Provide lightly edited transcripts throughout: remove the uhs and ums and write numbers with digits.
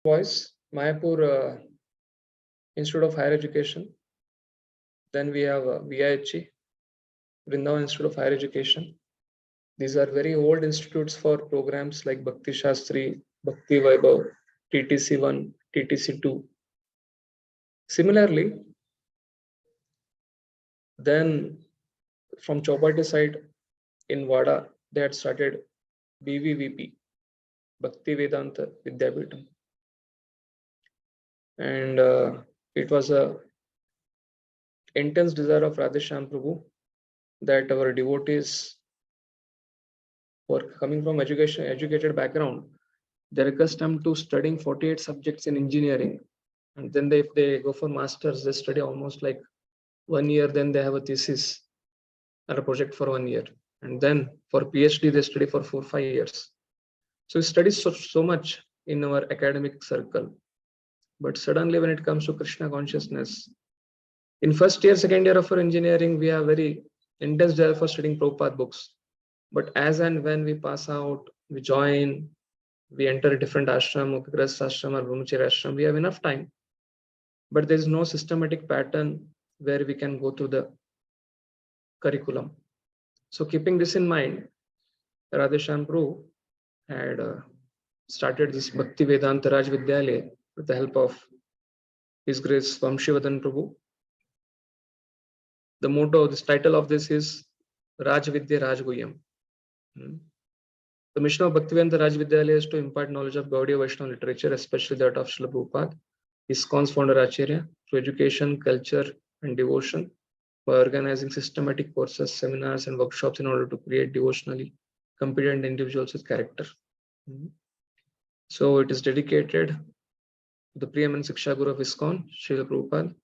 Boys, Mayapur Institute of Higher Education. Then we have VIHE, Vrindavan Institute of Higher Education. These are very old institutes for programs like Bhakti Shastri, Bhakti Vaibhav, TTC1, TTC2. Similarly, then from Chowpatty side in Vada, they had started BVVP, Bhakti Vedanta Vidyapitam. And it was a intense desire of Radheshyam Prabhu that our devotees who are coming from educated background, they're accustomed to studying 48 subjects in engineering. And then if they go for masters, they study almost like 1 year, then they have a thesis or a project for 1 year. And then for PhD, they study for 4-5 years. So we study so much in our academic circle. But suddenly when it comes to Krishna consciousness, in first year, second year of our engineering, we are very intense desire for studying Prabhupada books. But as and when we pass out, we join, we enter a different ashram, Upagrasta ashram or Brahmacharya ashram, we have enough time. But there is no systematic pattern where we can go through the curriculum. So keeping this in mind, Radheshyam Prabhu had started this Bhakti Vedanta Raj Vidyalaya with the help of His Grace Vamshivadan Prabhu. The motto, this title of this is Raj Vidya Raj Guyam. The mission of Bhaktivedanta Raj Vidyalaya is to impart knowledge of Gaudiya Vaishnava literature, especially that of Srila Prabhupada, ISKCON's founder Acharya, through education, culture, and devotion, by organizing systematic courses, seminars, and workshops in order to create devotionally competent individuals with character. So it is dedicated to the preeminent Siksha Guru of ISKCON, Srila Prabhupada.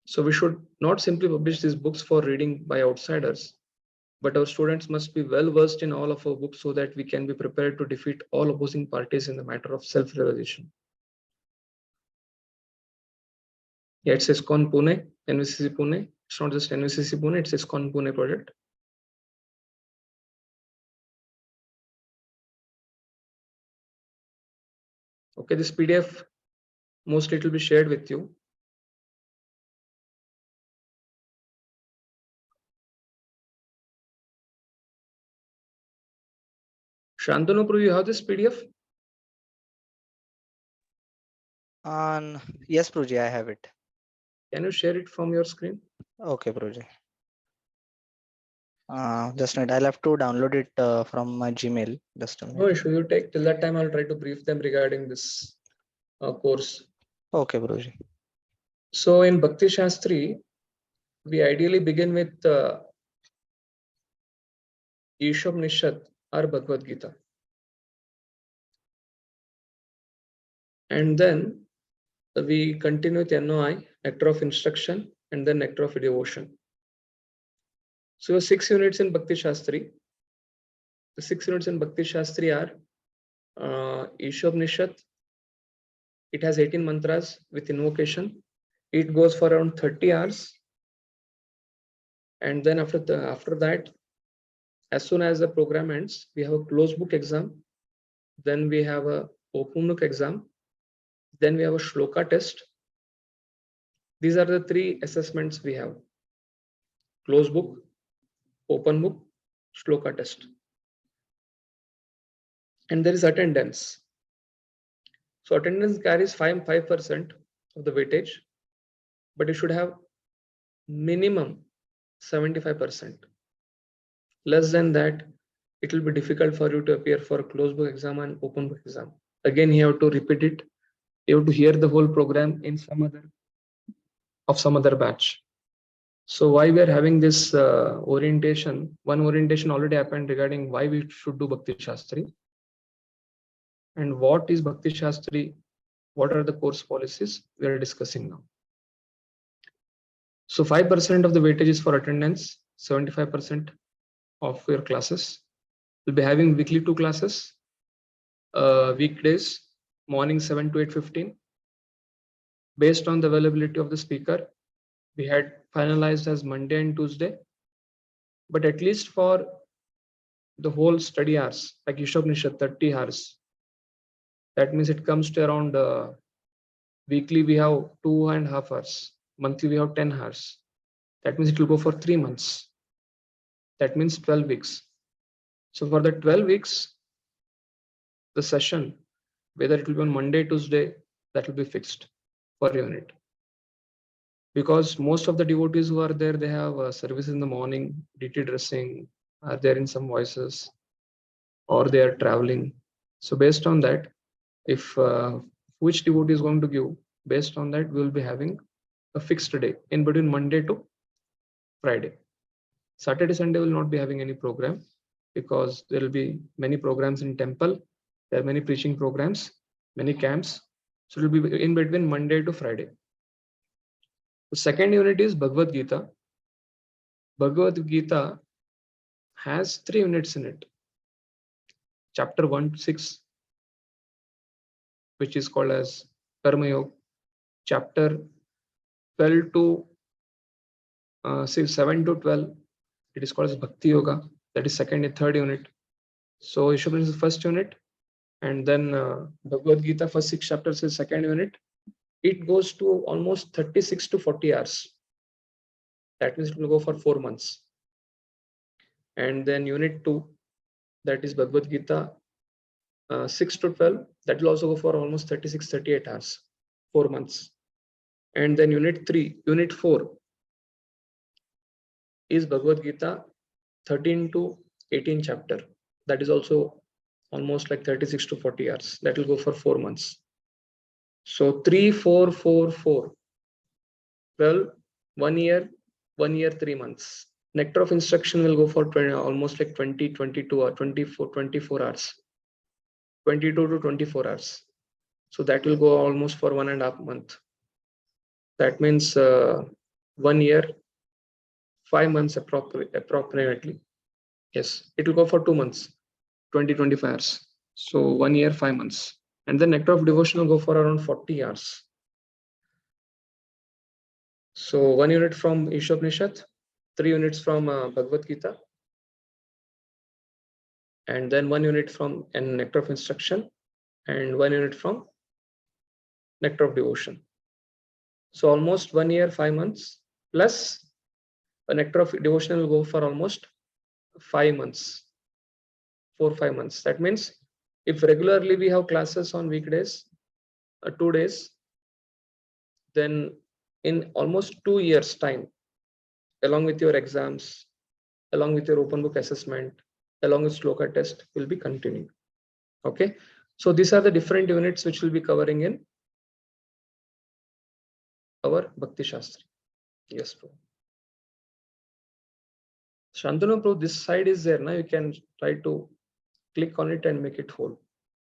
So we should not simply publish these books for reading by outsiders, but our students must be well versed in all of our books so that we can be prepared to defeat all opposing parties in the matter of self-realization. Yeah, it's ISKCON Pune, NVCC Pune. It's not just NVCC Pune, it's ISKCON Pune project. Okay, this PDF, mostly it will be shared with you. Shantanu Prabhu, you have this PDF? Yes, Pruji, I have it. Can you share it from your screen? Okay, Pruji. Just need, I'll have to download it from my Gmail. Just a minute. No issue. You take till that time. I'll try to brief them regarding this course. Okay, Pruji. So in Bhakti Shastri, we ideally begin with Ishopnishat or Bhagavad Gita. And then we continue with NOI, Nectar of Instruction, and then Nectar of Devotion. So 6 units in Bhakti Shastri. The 6 units in Bhakti Shastri are Ishopnishat. It has 18 mantras with invocation. It goes for around 30 hours. And then after that, as soon as the program ends, we have a closed book exam. Then we have a open book exam. Then we have a shloka test. These are the 3 assessments we have: closed book, open book, shloka test. And there is attendance. So attendance carries 5% of the weightage, but you should have minimum 75%. Less than that, it will be difficult for you to appear for a closed book exam and open book exam. Again, you have to repeat it. You have to hear the whole program in some other batch. So why we are having this orientation? One orientation already happened regarding why we should do Bhakti Shastri. And what is Bhakti Shastri? What are the course policies we are discussing now? So 5% of the weightage is for attendance, 75% of your classes. We'll be having weekly 2 classes, weekdays, morning 7 to 8:15. Based on the availability of the speaker, we had finalized as Monday and Tuesday. But at least for the whole study hours, like Ishopnishat, 30 hours, That means it comes to around weekly we have 2.5 hours, monthly we have 10 hours. That means it will go for 3 months. That means 12 weeks. So for the 12 weeks, the session, whether it will be on Monday, Tuesday, that will be fixed per unit. Because most of the devotees who are there, they have service in the morning, DT dressing, are there in some voices, or they are traveling. So based on that, if which devotee is going to give, based on that, we will be having a fixed day in between Monday to Friday. Saturday, Sunday will not be having any program because there will be many programs in temple. There are many preaching programs, many camps. So it will be in between Monday to Friday. The second unit is Bhagavad Gita. Bhagavad Gita has 3 units in it. Chapter 1 to 6, which is called as Karma Yoga. Chapter 12 to 7 to 12, it is called as Bhakti Yoga. That is second and third unit. So Ishwar is the first unit, and then Bhagavad Gita first 6 chapters is second unit. It goes to almost 36 to 40 hours. That means it will go for 4 months. And then unit 2, that is Bhagavad Gita 6 to 12, that will also go for almost 36-38 hours, 4 months. And then unit 4 is Bhagavad Gita 13 to 18 chapter. That is also almost like 36 to 40 hours. That will go for 4 months. So 3, 4, 4, 4, 12, 1 year, 3 months. Nectar of instruction will go for 20, almost like 20, 22 or 24 hours. 22 to 24 hours. So that will go almost for 1.5 months. That means 1 year, 5 months approximately. Yes, it will go for 2 months, 20-25 hours. So 1 year, 5 months. And the nectar of devotion will go for around 40 hours. So 1 unit from Ishopanishad, 3 units from Bhagavad Gita, and then 1 unit from nectar of instruction, and 1 unit from nectar of devotion. So almost 1 year, 5 months, plus a nectar of devotion will go for almost 5 months, 4-5 months. That means if regularly we have classes on weekdays, 2 days, then in almost 2 years time, along with your exams, along with your open book assessment, along with sloka test, will be continuing. Okay, so these are the different units which will be covering in our Bhakti Shastri. Yes, bro. Shantanu, bro, this side is there now. You can try to click on it and make it whole,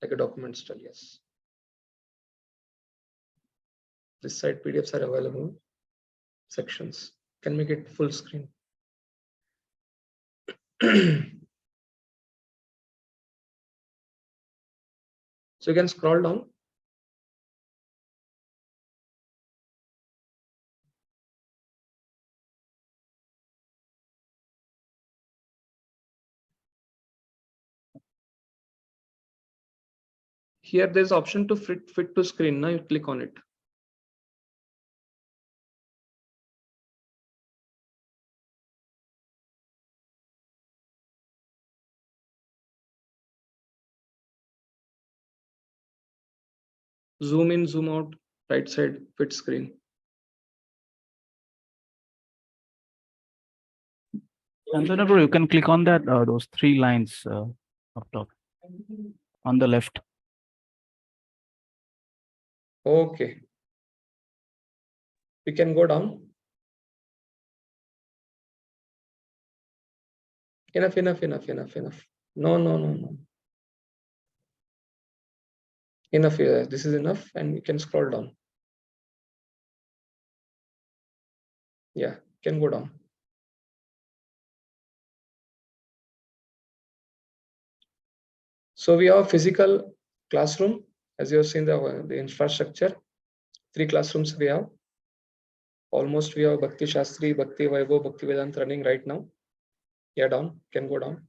like a document style. Yes. This side PDFs are available. Sections. Can make it full screen. So you can scroll down. Here there's option to fit to screen. Now you click on it. Zoom in, zoom out, right side, fit screen. Shantanu bro, you can click on that those 3 lines up top on the left. Okay. We can go down. Enough. No. Enough. This is enough, and you can scroll down. Yeah, can go down. So we have physical classroom, as you have seen the infrastructure. 3 classrooms we have. Almost we have Bhakti Shastri, Bhakti Vaibhav, Bhakti Vedanta running right now. Yeah, down, can go down.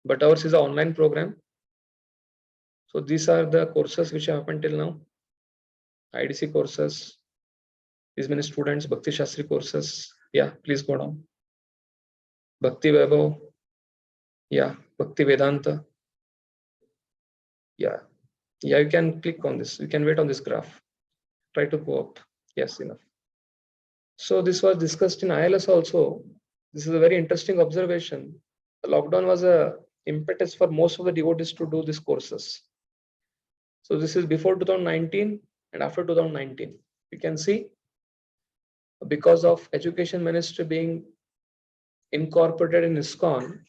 But ours is an online program. So these are the courses which have happened till now. IDC courses, these many students, Bhakti Shastri courses. Yeah, please go down. Bhakti Vaibhav. Yeah, Bhakti Vedanta. Yeah, you can click on this. You can wait on this graph. Try to go up. Yes, enough. So this was discussed in ILS also. This is a very interesting observation. The lockdown was a impetus for most of the devotees to do these courses. So this is before 2019 and after 2019. You can see because of education ministry being incorporated in ISKCON,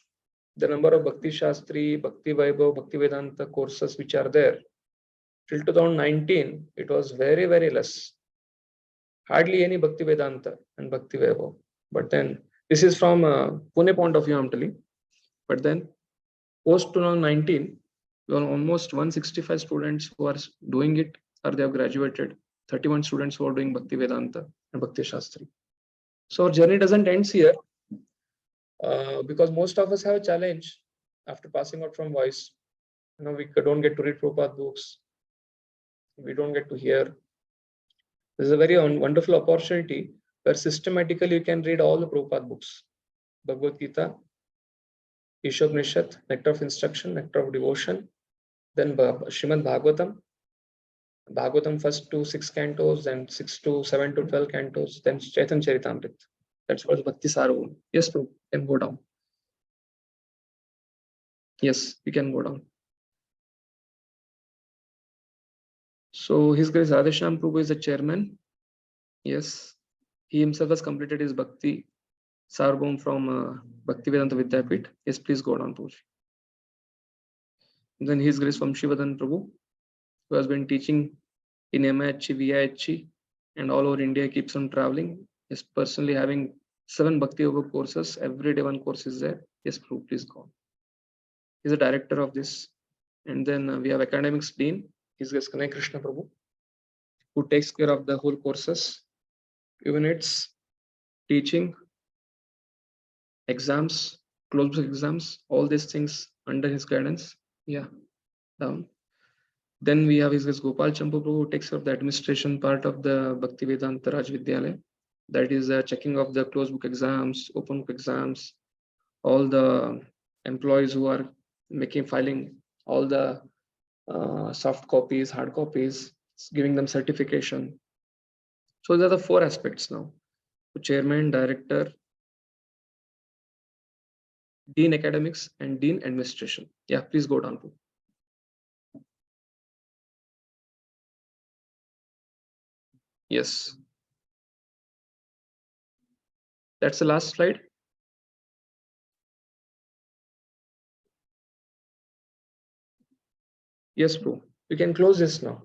the number of Bhakti Shastri, Bhakti Vaibhav, Bhakti Vedanta courses which are there, till 2019, it was very, very less. Hardly any Bhakti Vedanta and Bhakti Vaibhav. But then, this is from Pune point of view, I'm telling. But then, post 2019, we have almost 165 students who are doing it or they have graduated. 31 students who are doing Bhakti Vedanta and Bhakti Shastri. So our journey doesn't end here because most of us have a challenge after passing out from voice. You know, we don't get to read Prabhupada books. We don't get to hear. This is a very wonderful opportunity where systematically you can read all the Prabhupada books. Bhagavad Gita, Ishopanishad, Nectar of Instruction, Nectar of Devotion, then Srimad Bhagavatam, Bhagavatam first to 6 cantos, then 6 to 7 to 12 cantos, then Chaitanya Charitamrita. That's called Bhakti Sarvam. Yes, Prabhu, you can go down. Yes, you can go down. So His Grace Radheshyam Prabhu is the chairman. Yes, he himself has completed his Bhakti Sarvam from Bhakti Vedanta Vidyapit. Yes, please go down, Prabhu. Then His Grace Vamshivadan Prabhu, who has been teaching in MIHC, VIHC, and all over India, keeps on traveling. Is personally having 7 Bhakti Yoga courses. Every day one course is there. Yes, Prabhu, please go on. He's the director of this. And then we have academics dean, His Grace Kanai Krishna Prabhu, who takes care of the whole courses, units, teaching, exams, closed book exams, all these things under his guidance. Yeah, down. Then we have His Grace Gopal Champu Prabhu, who takes care of the administration part of the Bhakti Vedanta Raj Vidyalaya. That is checking of the closed book exams, open book exams, all the employees who are filing all the soft copies, hard copies, giving them certification. So there are the 4 aspects now: the chairman, director, dean academics, and dean administration. Yeah, please go down to. Yes. That's the last slide. Yes, bro. You can close this now.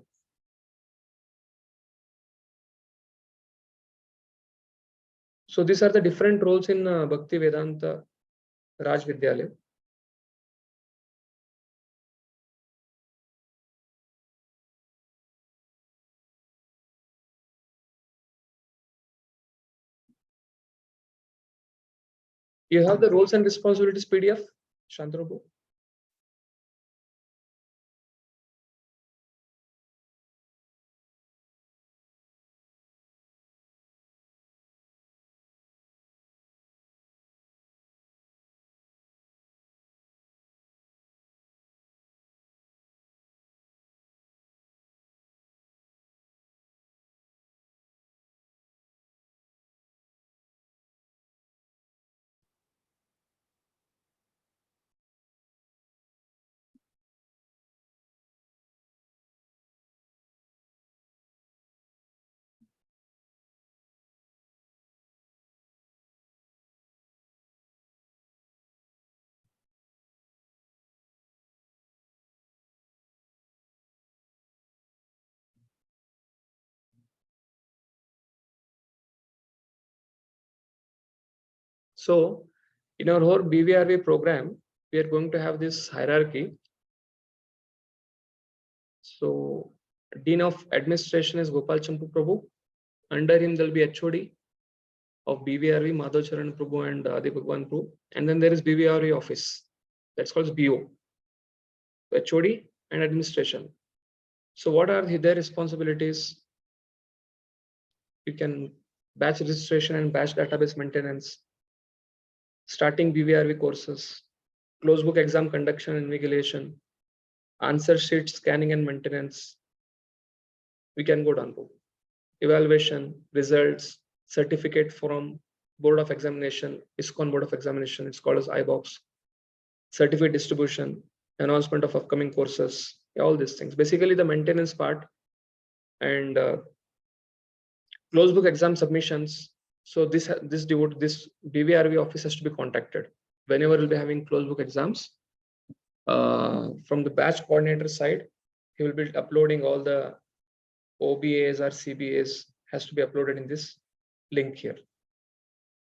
So these are the different roles in Bhakti Vedanta Raj Vidyalaya. You have the roles and responsibilities PDF, Shantanu. So in our whole BVRV program, we are going to have this hierarchy. So Dean of Administration is Gopal Champu Prabhu. Under him there will be HOD of BVRV, Madhav Charan Prabhu and Adi Bhagwan Prabhu. And then there is BVRV office. That's called BO. HOD, and administration. So what are their responsibilities? You can batch registration and batch database maintenance, starting BVRV courses, closed book exam conduction and invigilation, answer sheet scanning and maintenance. We can go down to evaluation, results, certificate from Board of Examination, ISKCON Board of Examination, it's called as iBox, certificate distribution, announcement of upcoming courses, all these things. Basically the maintenance part and closed book exam submissions. So this BVRV office has to be contacted whenever we'll be having closed book exams. From the batch coordinator side, he will be uploading all the OBAs or CBAs has to be uploaded in this link here.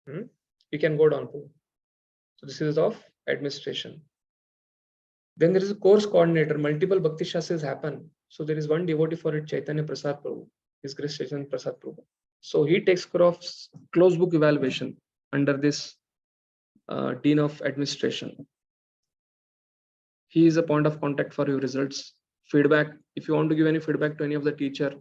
You can go down to. So this is of administration. Then there is a course coordinator. Multiple Bhakti Shastris happen. So there is one devotee for it, Chaitanya Prasad Prabhu. His Grace Chaitanya Prasad Prabhu. So he takes care of closed book evaluation under this Dean of Administration. He is a point of contact for your results. Feedback. If you want to give any feedback to any of the teacher,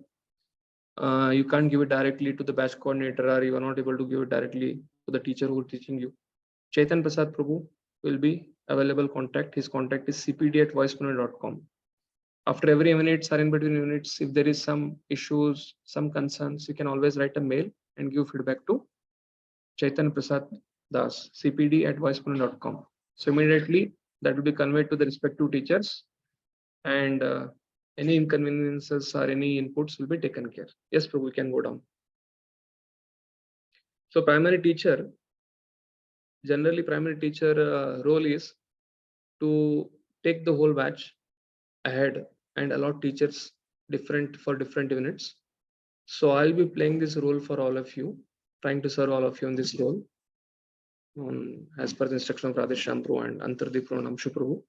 you can't give it directly to the batch coordinator, or you are not able to give it directly to the teacher who is teaching you. Chaitanya Prasad Prabhu will be available contact. His contact is cpd@voicepreneur.com. After every minutes or in between units, if there is some issues, some concerns, you can always write a mail and give feedback to Chaitanya Prasad Das, cpd@voicepreneur.com. So immediately that will be conveyed to the respective teachers, and any inconveniences or any inputs will be taken care. Yes, Prabhu, we can go down. So primary teacher, generally primary teacher role is to take the whole batch ahead and allot teachers for different units. So I'll be playing this role for all of you, trying to serve all of you in this role as per the instruction of Radhesham Prabhu and Antardeep Prabhu and Amshu Prabhu.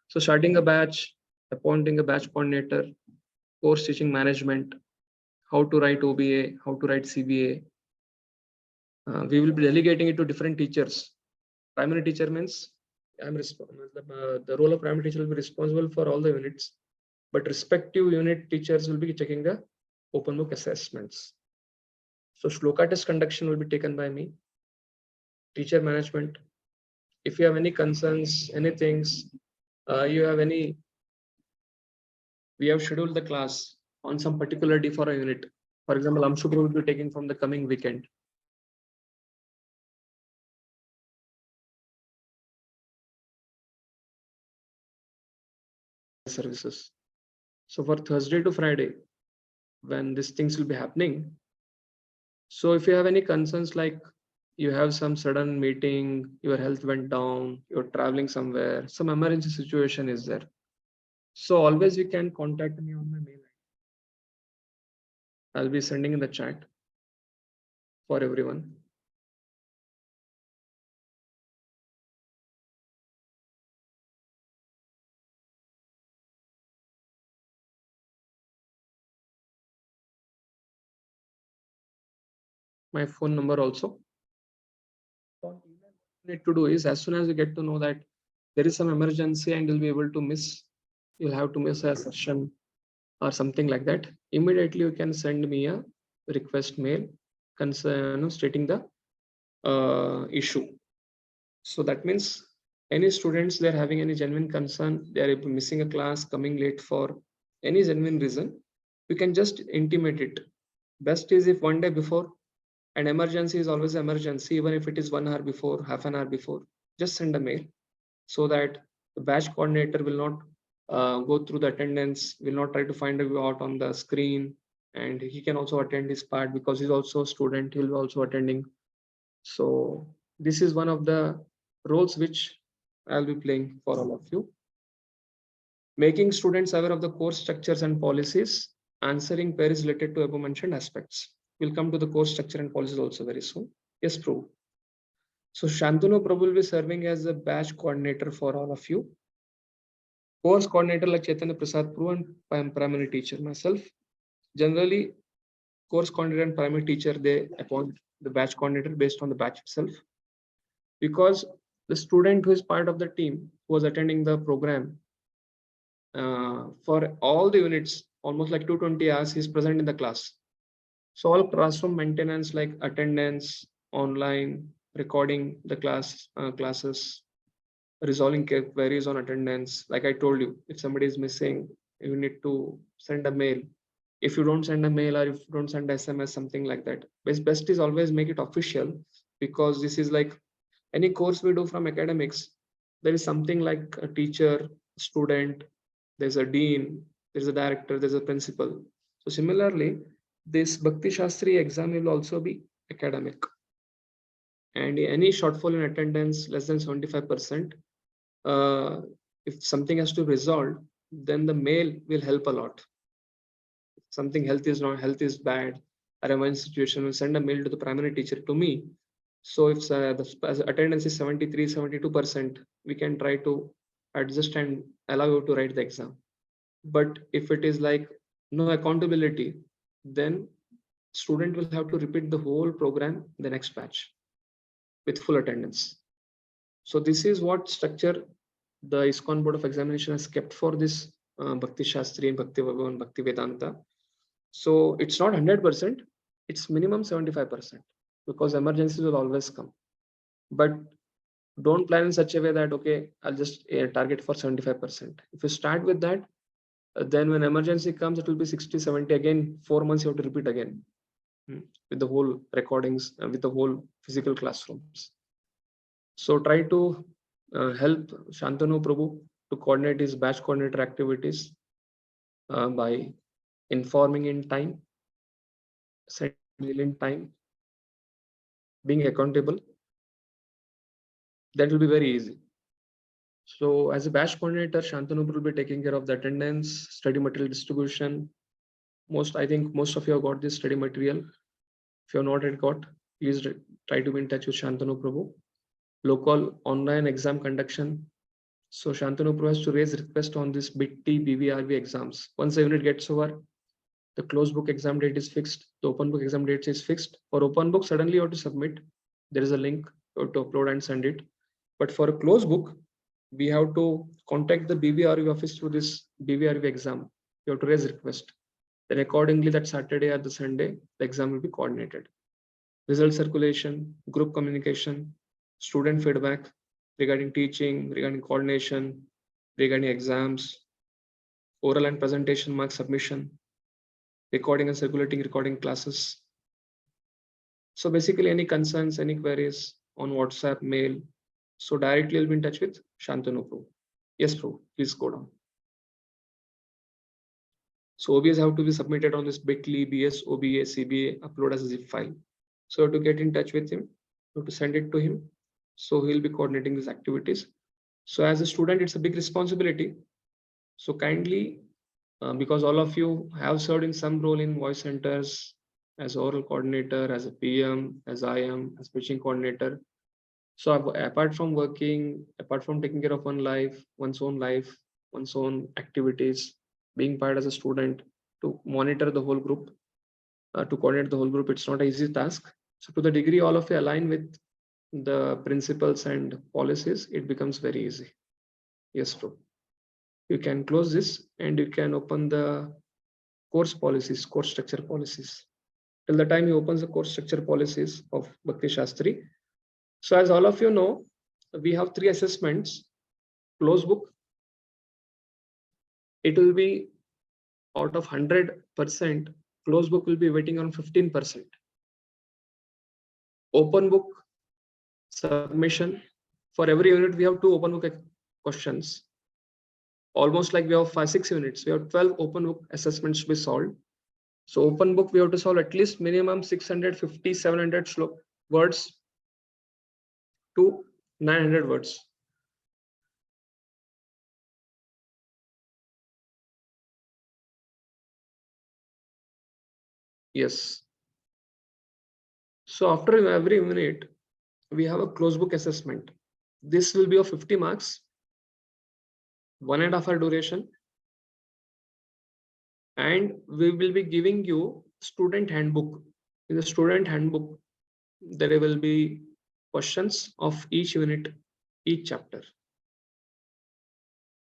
So starting a batch, appointing a batch coordinator, course teaching management, how to write OBA, how to write CBA. We will be delegating it to different teachers. Primary teacher means the role of primary teacher will be responsible for all the units, but respective unit teachers will be checking the open book assessments. So shloka test conduction will be taken by me. Teacher management. If you have any concerns, any things, we have scheduled the class on some particular day for a unit. For example, Amshu will be taking from the coming weekend. Services. So for Thursday to Friday, when these things will be happening. So if you have any concerns, like you have some sudden meeting, your health went down, you're traveling somewhere, some emergency situation is there. So always you can contact me on my mail. I'll be sending in the chat for everyone. My phone number also. What you need to do is, as soon as you get to know that there is some emergency and you'll be able to you'll have to miss a session or something like that, immediately you can send me a request mail stating the issue. So that means any students, they're having any genuine concern, they're missing a class, coming late for any genuine reason, you can just intimate it. Best is if one day before, an emergency is always emergency, even if it is 1 hour before, half an hour before, just send a mail so that the batch coordinator will not go through the attendance, will not try to find you out on the screen, and he can also attend his part because he's also a student, he'll be also attending. So this is one of the roles which I'll be playing for all of you. Making students aware of the course structures and policies, answering queries related to above mentioned aspects. We'll come to the course structure and policies also very soon. Yes, Prabhu. So Shantanu Prabhu will be serving as a batch coordinator for all of you. Course coordinator like Chaitanya Prasad Prabhu, and I am primary teacher myself. Generally, course coordinator and primary teacher, they appoint the batch coordinator based on the batch itself. Because the student who is part of the team who was attending the program, for all the units, almost like 220 hours, he's present in the class. So all classroom maintenance like attendance, online, recording the classes, resolving queries on attendance. Like I told you, if somebody is missing, you need to send a mail. If you don't send a mail or if you don't send SMS, something like that. Best is always make it official, because this is like any course we do from academics. There is something like a teacher, student, there's a dean, there's a director, there's a principal. So similarly, this Bhakti Shastri exam will also be academic. And any shortfall in attendance less than 75%, if something has to be resolved, then the mail will help a lot. If something health is bad, or emergency situation, will send a mail to the primary teacher to me. So if the attendance is 73, 72%, we can try to adjust and allow you to write the exam. But if it is like no accountability, then student will have to repeat the whole program the next batch with full attendance. So this is what structure the ISKCON Board of Examination has kept for this Bhakti Shastri, Bhakti Vaibhav, and Bhakti Vedanta. So it's not 100%, it's minimum 75%, because emergencies will always come. But don't plan in such a way that, okay, I'll just target for 75%. If you start with that, then when emergency comes, it will be 60, 70. Again, 4 months you have to repeat again with the whole recordings, with the whole physical classrooms. So try to help Shantanu Prabhu to coordinate his batch coordinator activities by informing in time, sending in time, being accountable. That will be very easy. So as a batch coordinator, Shantanu will be taking care of the attendance, study material distribution. I think most of you have got this study material. If you have not yet got, please try to be in touch with Shantanu Prabhu. Local online exam conduction. So Shantanu Prabhu has to raise request on this BT BVRV exams. Once the unit gets over, the closed book exam date is fixed. The open book exam date is fixed. For open book, suddenly you have to submit. There is a link to upload and send it. But for a closed book, we have to contact the BVRV office through this BVRV exam. You have to raise request. Then accordingly, that Saturday or the Sunday, the exam will be coordinated. Result circulation, group communication, student feedback regarding teaching, regarding coordination, regarding exams, oral and presentation mark submission, recording and circulating recording classes. So basically any concerns, any queries on WhatsApp, mail. So directly you'll be in touch with Shantanu Prabhu. Yes, Prabhu, please go down. So OBS have to be submitted on this bit.ly, BS, OBA, CBA, upload as a zip file. So to get in touch with him, you have to send it to him. So he'll be coordinating these activities. So as a student, it's a big responsibility. So kindly, because all of you have served in some role in voice centers, as oral coordinator, as a PM, as IM, as pitching coordinator. So apart from working, apart from taking care of one's own life, one's own activities, being part as a student, to monitor the whole group, to coordinate the whole group, it's not an easy task. So to the degree all of you align with the principles and policies, it becomes very easy. Yes, bro. You can close this and you can open the course policies, course structure policies. Till the time he opens the course structure policies of Bhakti Shastri. So as all of you know, we have 3 assessments. Close book, it will be out of 100%, close book will be waiting on 15%. Open book submission, for every unit we have 2 open book questions. Almost like we have 5-6 units, we have 12 open book assessments to be solved. So open book we have to solve at least minimum 650-700 words to 900 words. Yes. So after every unit, we have a closed book assessment. This will be of 50 marks, 1.5 hour duration, and we will be giving you student handbook. In the student handbook, there will be questions of each unit, each chapter.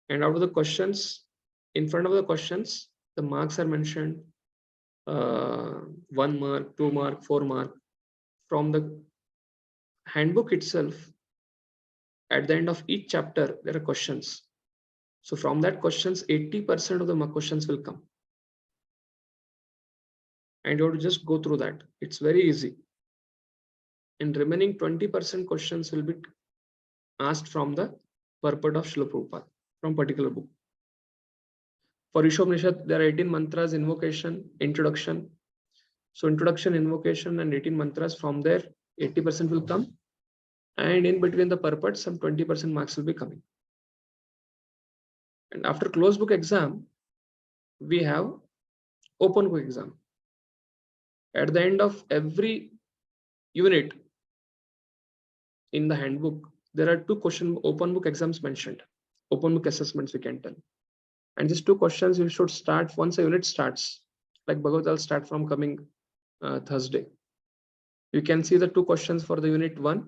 And out of the questions, in front of the questions, the marks are mentioned, 1 mark, 2 mark, 4 mark. From the handbook itself, at the end of each chapter, there are questions. So from that questions, 80% of the questions will come. And you have to just go through that. It's very easy. And remaining 20% questions will be asked from the purport of Srila Prabhupada, from particular book. For Ishopanishad, there are 18 mantras, invocation, introduction. So introduction, invocation, and 18 mantras. From there, 80% will come. And in between the purport, some 20% marks will be coming. And after closed book exam, we have open book exam. At the end of every unit in the handbook, there are 2 open book exams mentioned, open book assessments we can tell. And these 2 questions you should start once a unit starts. Like Bhagavad will start from coming Thursday. You can see the 2 questions for the unit 1.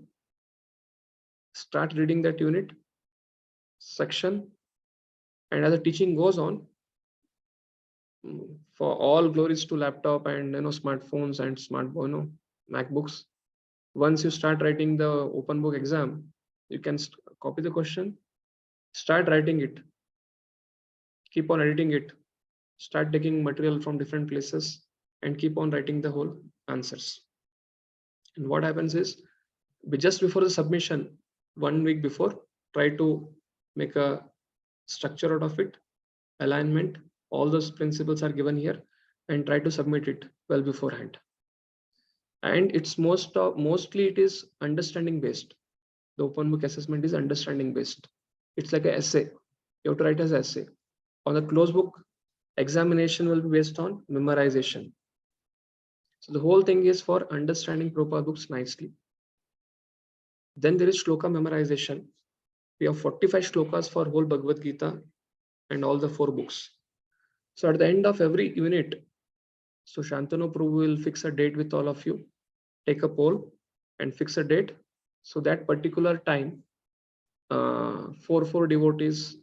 Start reading that unit section, and as the teaching goes on, for all glories to laptop and smartphones and MacBooks. Once you start writing the open book exam, you can copy the question, start writing it, keep on editing it, start taking material from different places, and keep on writing the whole answers. And what happens is, just before the submission, 1 week before, try to make a structure out of it, alignment, all those principles are given here, and try to submit it well beforehand. And it's mostly it is understanding based. The open book assessment is understanding based. It's like an essay. You have to write as an essay. On the closed book examination will be based on memorization. So the whole thing is for understanding Prabhupada books nicely. Then there is shloka memorization. We have 45 shlokas for whole Bhagavad Gita and all the 4 books. So at the end of every unit, so Shantanu Prabhu will fix a date with all of you, take a poll and fix a date. So that particular time, 4 devotees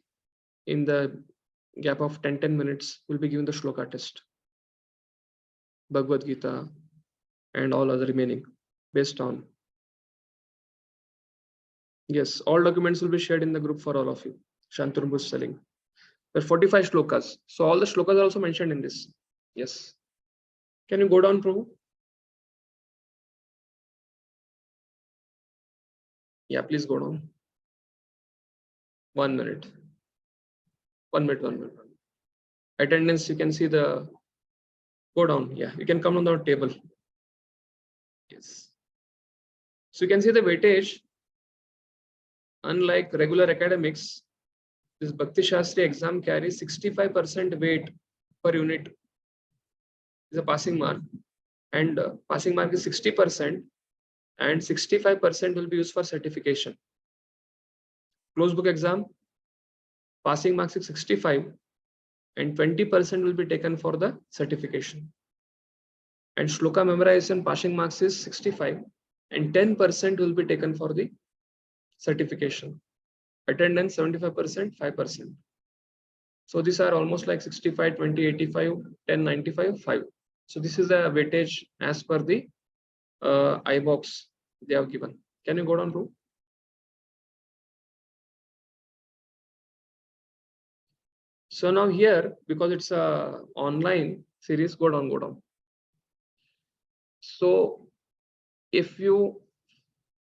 in the gap of 10 minutes will be given the shloka test, Bhagavad Gita and all other remaining based on. Yes, all documents will be shared in the group for all of you. Shantanu Prabhu is selling. There are 45 shlokas. So all the shlokas are also mentioned in this. Yes. Can you go down, Prabhu? Yeah, please go down. 1 minute. 1 minute, 1 minute. Attendance, you can see the, go down. Yeah, you can come on the table. Yes. So you can see the weightage. Unlike regular academics, this Bhakti Shastri exam carries 65% weight per unit. Is a passing mark, and passing mark is 60%, and 65% will be used for certification. Closed book exam, passing marks is 65, and 20% will be taken for the certification. And shloka memorization passing marks is 65, and 10% will be taken for the certification. Attendance 75%, 5%. So these are almost like 65, 20, 85, 10, 95, 5. So this is the weightage as per the iBox they have given. Can you go down, bro? So now here, because it's a online series, go down. So if you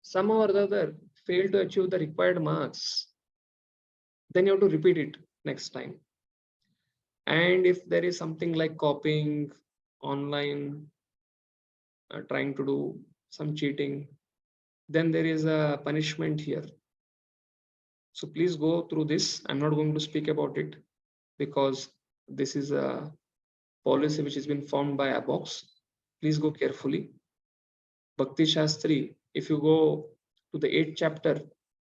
somehow or the other fail to achieve the required marks, then you have to repeat it next time. And if there is something like copying online, trying to do some cheating, then there is a punishment here. So please go through this. I'm not going to speak about it because this is a policy which has been formed by ABOX. Please go carefully. Bhakti Shastri, if you go to the 8th chapter,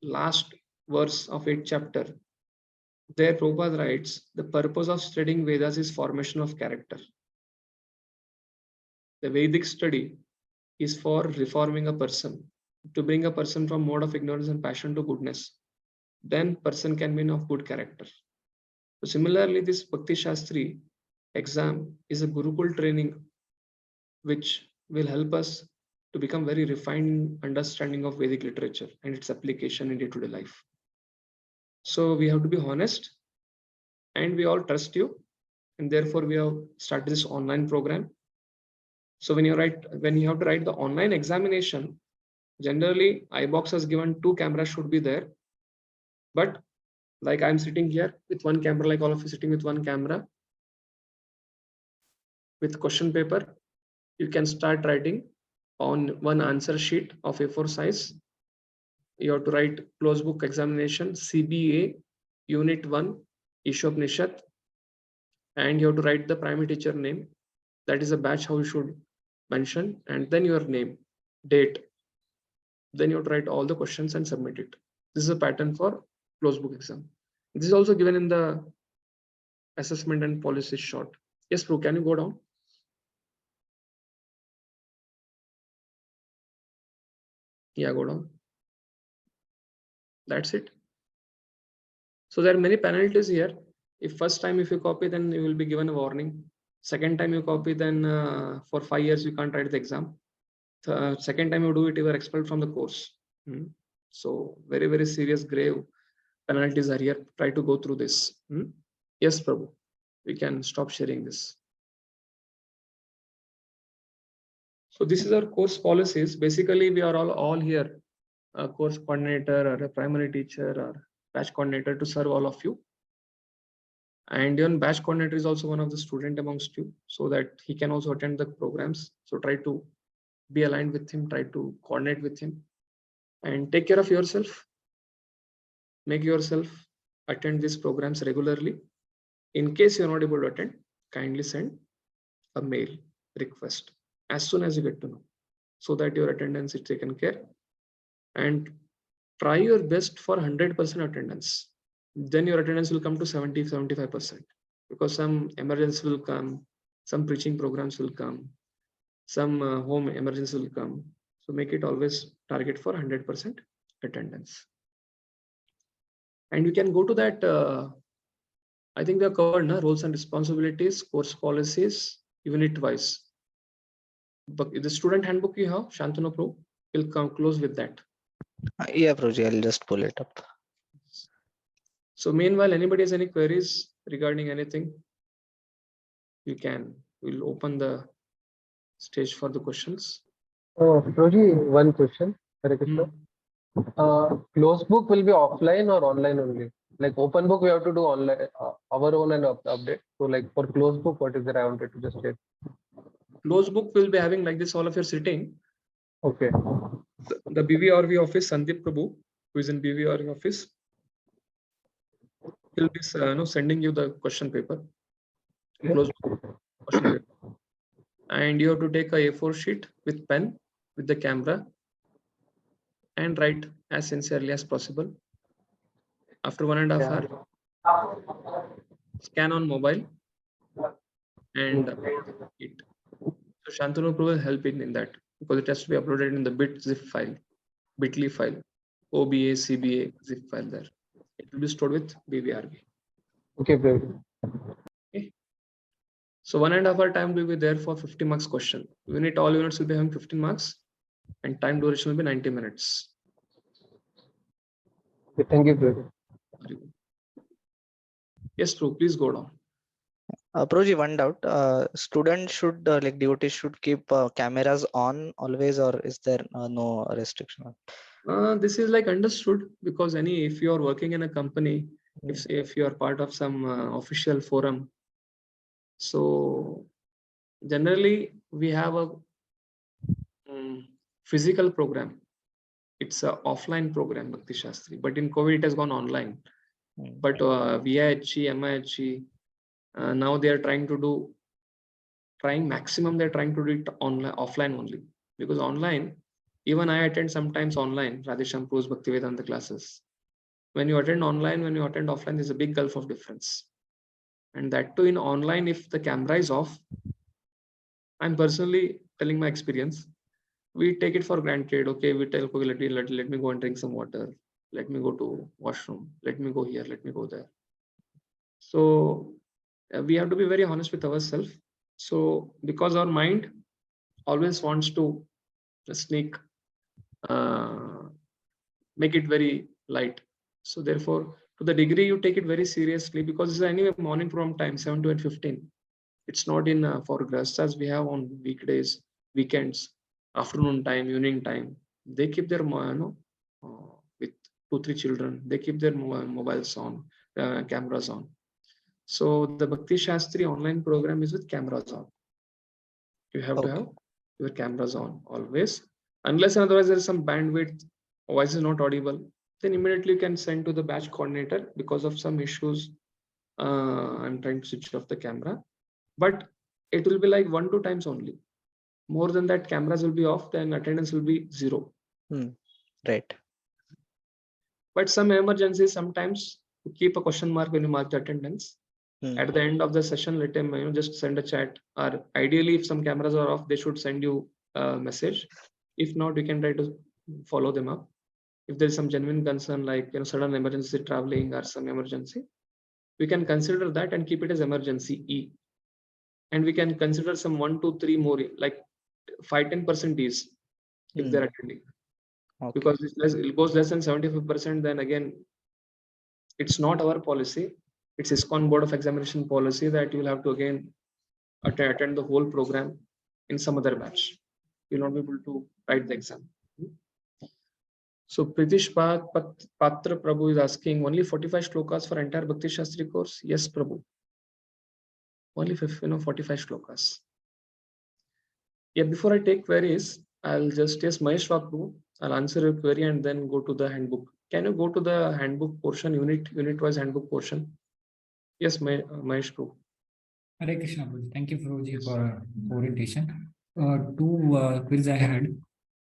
last verse of 8th chapter, there Prabhupada writes, the purpose of studying Vedas is formation of character. The Vedic study is for reforming a person, to bring a person from mode of ignorance and passion to goodness. Then person can be of good character. So similarly, this Bhakti Shastri exam is a Gurukul training which will help us to become very refined understanding of Vedic literature and its application in day-to-day life. So we have to be honest, and we all trust you, and therefore we have started this online program. So when you have to write the online examination, generally iBox has given 2 cameras should be there, but like I'm sitting here with 1 camera, like all of you sitting with 1 camera with question paper, you can start writing on 1 answer sheet of A4 size. You have to write closed book examination CBA unit 1 Ishopnishat, and you have to write the primary teacher name, that is a batch how you should mention, and then your name, date. Then you have to write all the questions and submit it. This is a pattern for closed book exam. This is also given in the assessment and policy short. Yes, Prue, can you go down? Yeah, go down. That's it. So there are many penalties here. If first time if you copy, then you will be given a warning. Second time you copy, then for 5 years you can't write the exam. Second time you do it, you are expelled from the course. So very, very serious, grave penalties are here. Try to go through this. Yes, Prabhu, we can stop sharing this. So this is our course policies. Basically, we are all here, a course coordinator or a primary teacher or batch coordinator to serve all of you. And even batch coordinator is also one of the student amongst you, so that he can also attend the programs. So try to be aligned with him, try to coordinate with him, and take care of yourself. Make yourself attend these programs regularly. In case you're not able to attend, kindly send a mail request as soon as you get to know, so that your attendance is taken care. And try your best for 100% attendance. Then your attendance will come to 70-75%, because some emergency will come, some preaching programs will come, some home emergency will come. So make it always target for 100% attendance. And you can go to that, I think we have covered roles and responsibilities, course policies, unit wise. But the student handbook you have, Shantanu Pro, will come close with that. Yeah, Proji, I'll just pull it up. So meanwhile, anybody has any queries regarding anything, we'll open the stage for the questions. Oh, Roji, one question. Hare Krishna. Closed book will be offline or online only? Like open book, we have to do online, our own and update. So like for closed book, what is that? I wanted to just check. Closed book will be having like this, all of you sitting. Okay. The BVRV office, Sandeep Prabhu, who is in BVRV office, will be sending you the question paper. Closed book question paper. And you have to take a A4 sheet with pen, with the camera, and write as sincerely as possible. After 1.5 hours, scan on mobile and upload it. So Shantanu Pro will help in that, because it has to be uploaded in the zip file, bitly file, OBA, CBA zip file there. It will be stored with BVRB. Okay, great. Okay. So 1.5 hour time will be there for 50 marks question. All units will be having 15 marks, and time duration will be 90 minutes. Okay, thank you, Proji. Yes, Prue, please go down. Proji, one doubt. Students should like devotees should keep cameras on always, or is there no restriction? This is like understood, because if you are working in a company, if you are part of some official forum, so generally we have a physical program. It's a offline program, Bhakti Shastri, but in COVID it has gone online. But VIHG, MIHG, now they are trying maximum, they're trying to do it offline only, because online, even I attend sometimes online Radhesham Pro's Bhaktivedanta classes. When you attend online, when you attend offline, there's a big gulf of difference. And that too in online, if the camera is off, I'm personally telling my experience, we take it for granted. Okay, we tell, okay, let me go and drink some water. Let me go to washroom. Let me go here. Let me go there. So we have to be very honest with ourselves. So because our mind always wants to sneak, make it very light. So therefore, to the degree you take it very seriously, because it's anyway morning from time 7 to 8:15. It's not in for guests as we have on weekdays, weekends, afternoon time, evening time. They keep their with 2-3 children. They keep their mobiles on, cameras on. So the Bhakti Shastri online program is with cameras on. You have to Okay. have your cameras on always, unless and otherwise there is some bandwidth, voice is not audible, then immediately you can send to the batch coordinator because of some issues. I'm trying to switch off the camera, but it will be like 1-2 times only. More than that, cameras will be off, then attendance will be 0. Right. But some emergencies, sometimes you keep a question mark when you mark the attendance. At the end of the session, let them just send a chat, or ideally if some cameras are off, they should send you a message. If not, you can try to follow them up. If there is some genuine concern like sudden emergency traveling or some emergency, we can consider that and keep it as emergency E. And we can consider some 1, 2, 3 more, like 5-10% is if they're attending. Okay. Because it goes less than 75%, then again, it's not our policy. It's ISKCON Board of Examination policy that you will have to again attend the whole program in some other batch. You'll not be able to write the exam. So Pritish Patra Prabhu is asking, only 45 shlokas for entire Bhakti Shastri course? Yes, Prabhu. Only 45 shlokas. Yeah, before I take queries, I'll just, yes, Mahesh Prabhu, I'll answer your query and then go to the handbook. Can you go to the handbook portion, unit-wise handbook portion? Yes, Mahesh Prabhu. Hare Krishna, Prabhuji. Thank you, Prabhuji, for orientation. Two queries I had.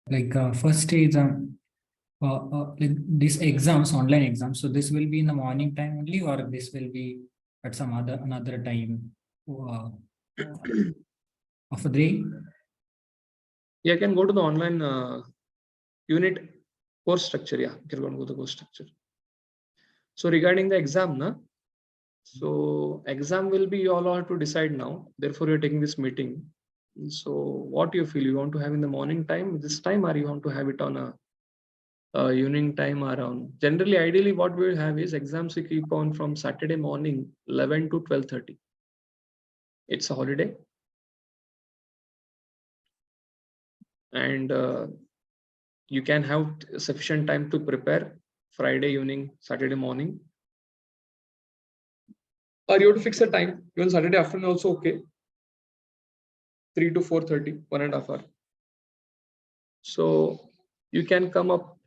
Like first is like these exams, online exams. So this will be in the morning time only, or this will be at some another time of the day? Yeah, you can go to the online unit course structure. Yeah, you can go to the course structure. So regarding the exam, so exam will be you all have to decide now. Therefore, you're taking this meeting. So what do you feel? You want to have in the morning time this time, or you want to have it on a evening time around? Generally, ideally, what we will have is exams we keep on from Saturday morning 11 to 12:30. It's a holiday. And you can have sufficient time to prepare Friday evening, Saturday morning. Or you have to fix a time, even Saturday afternoon also okay. 3 to 4:30, 1.5 hours. So you can come up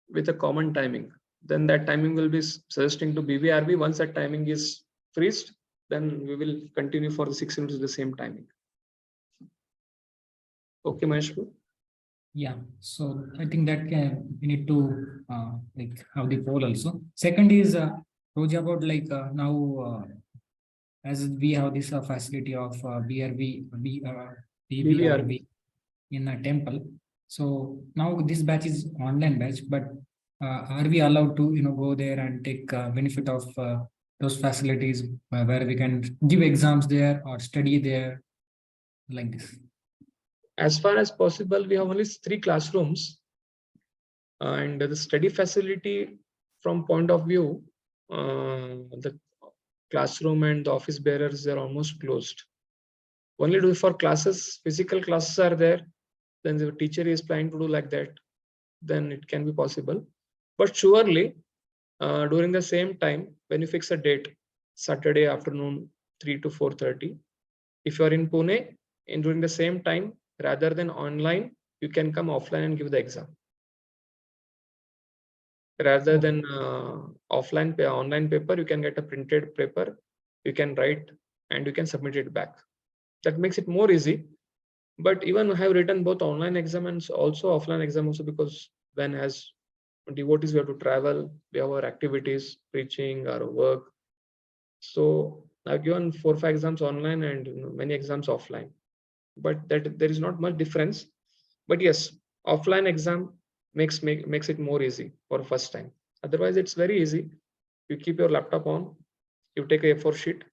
with a common timing. Then that timing will be suggesting to BVRB. Once that timing is freezed, then we will continue for the 6 units the same timing. Okay, Mahesh? Yeah, so I think that we need to like have the poll also. Second is Roji, about like now as we have this facility of BVRB in a temple. So now this batch is online batch, but are we allowed to go there and take benefit of those facilities where we can give exams there or study there like this? As far as possible, we have only 3 classrooms, and the study facility from point of view, the classroom and the office bearers are almost closed. Only for classes, physical classes are there. Then the teacher is planning to do like that, then it can be possible. But surely, during the same time, when you fix a date, Saturday afternoon 3 to 4:30, if you are in Pune, and during the same time, rather than online, you can come offline and give the exam. Rather than online paper, you can get a printed paper, you can write and you can submit it back. That makes it more easy. But even I have written both online exam and also offline exam also, because when as devotees we have to travel, we have our activities, preaching, our work. So I've given 4-5 exams online and many exams offline. But that there is not much difference. But yes, offline exam makes it more easy for first time. Otherwise, it's very easy. You keep your laptop on, You take a A4 sheet,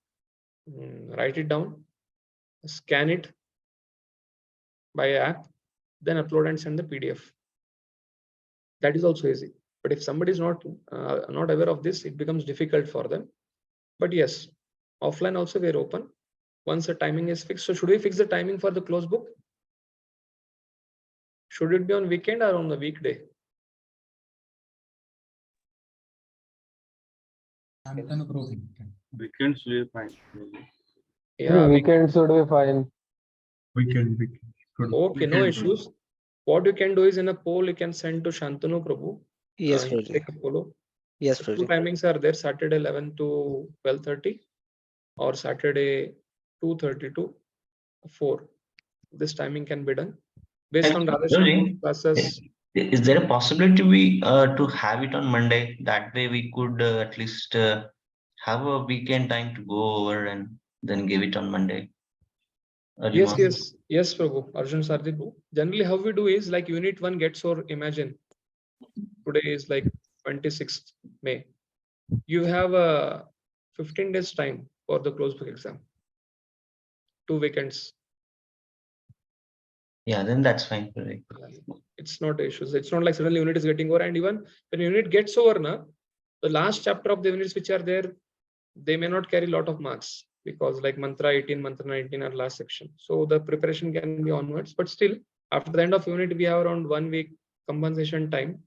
write it down, scan it by app, then upload and send the PDF. That is also easy. But if somebody is not aware of this, it becomes difficult for them. But yes, offline also we are open once the timing is fixed. So should we fix the timing for the close book? Should it be on weekend or on the weekday? Shantanu Pro. Weekends will be fine. Yeah, Weekends would be fine. Weekend. okay, no Weekend. issues. What you can do is in a poll you can send to Shantanu Prabhu. Yes, He'll Prabhuji. take a follow. Yes, So two Prabhuji. timings are there: Saturday 11 to 12:30 or Saturday 2:30 to 4. This timing can be done based on Rosie, classes. is there a possibility to have it on Monday? That way we could at least have a weekend time to go over and then give it on Monday. Early Yes, morning. yes, Prabhu. Arjun Sardi Prabhu. Generally, how we do is like unit 1 gets, or imagine today is like 26th May. You have a 15 days time for the closed book exam. 2 weekends. Yeah, then that's fine. Right. It's not issues. It's not like suddenly unit is getting over, and even when unit gets over, the last chapter of the units which are there, they may not carry a lot of marks because like mantra 18, mantra 19 are last section. So the preparation can be onwards, but still after the end of unit, we have around 1 week compensation time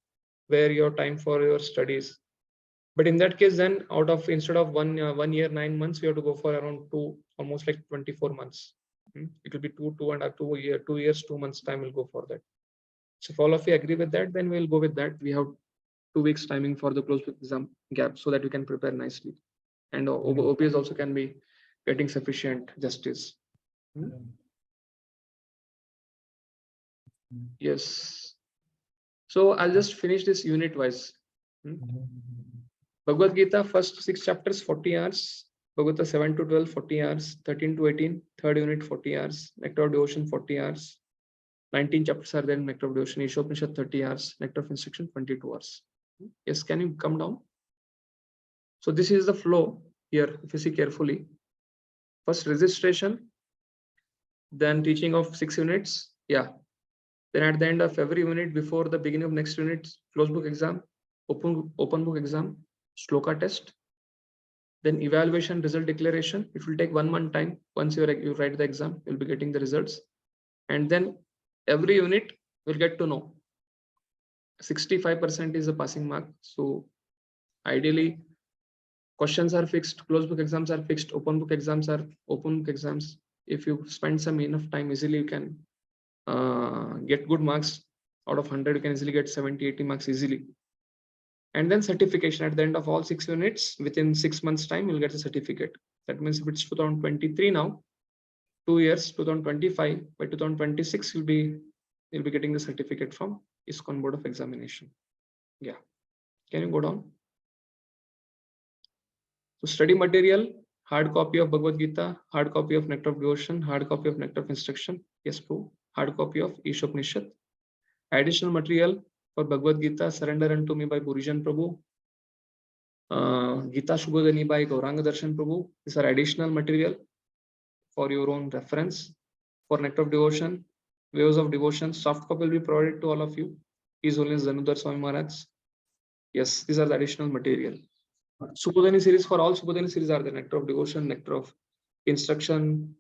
where your time for your studies. But in that case, then out of instead of 1 year, 9 months, we have to go for around 2, almost like 24 months. It will be 2 years, 2 months time will go for that. So if all of you agree with that, then we'll go with that. We have 2 weeks timing for the closed book exam gap so that we can prepare nicely. And OPS also can be getting sufficient justice. Yes. So I'll just finish this unit wise. Bhagavad Gita, first 6 chapters, 40 hours. Bhagavad Gita 7 to 12, 40 hours. 13 to 18, third unit, 40 hours. Nectar of Devotion, 40 hours. 19 chapters are there in Nectar of Devotion. Ishopanishad, 30 hours. Nectar of Instruction, 22 hours. Yes, can you come down? So this is the flow here, if you see carefully. First registration, then teaching of 6 units. Yeah. Then at the end of every unit, before the beginning of next unit, closed book exam, open book exam, shloka test. Then evaluation, result declaration. It will take 1 month time. Once you write the exam, you'll be getting the results. And then every unit will get to know. 65% is a passing mark. So ideally, questions are fixed, closed book exams are fixed, open book exams are open book exams. If you spend some enough time, easily you can get good marks. Out of 100, you can easily get 70, 80 marks easily. And then certification at the end of all 6 units, within 6 months time, you'll get a certificate. That means if it's 2023 now, 2 years, 2025, by 2026, you'll be getting the certificate from ISKCON Board of Examination. Yeah. Can you go down? So study material, hard copy of Bhagavad Gita, hard copy of Nectar of Devotion, hard copy of Nectar of Instruction. Yes, Prabhu. Hard copy of Ishopanishad. Additional material for Bhagavad Gita, Surrender Unto Me by Burijan Prabhu. Gita Shubhodhani by Gauranga Darshan Prabhu. These are additional material for your own reference. For Nectar of Devotion, Waves of Devotion, soft copy will be provided to all of you. His Holiness Dhanudhar Swami Maharaj. Yes, these are the additional material. Shubhodhani series, for all Shubhodhani series are the Nectar of Devotion, Nectar of Instruction,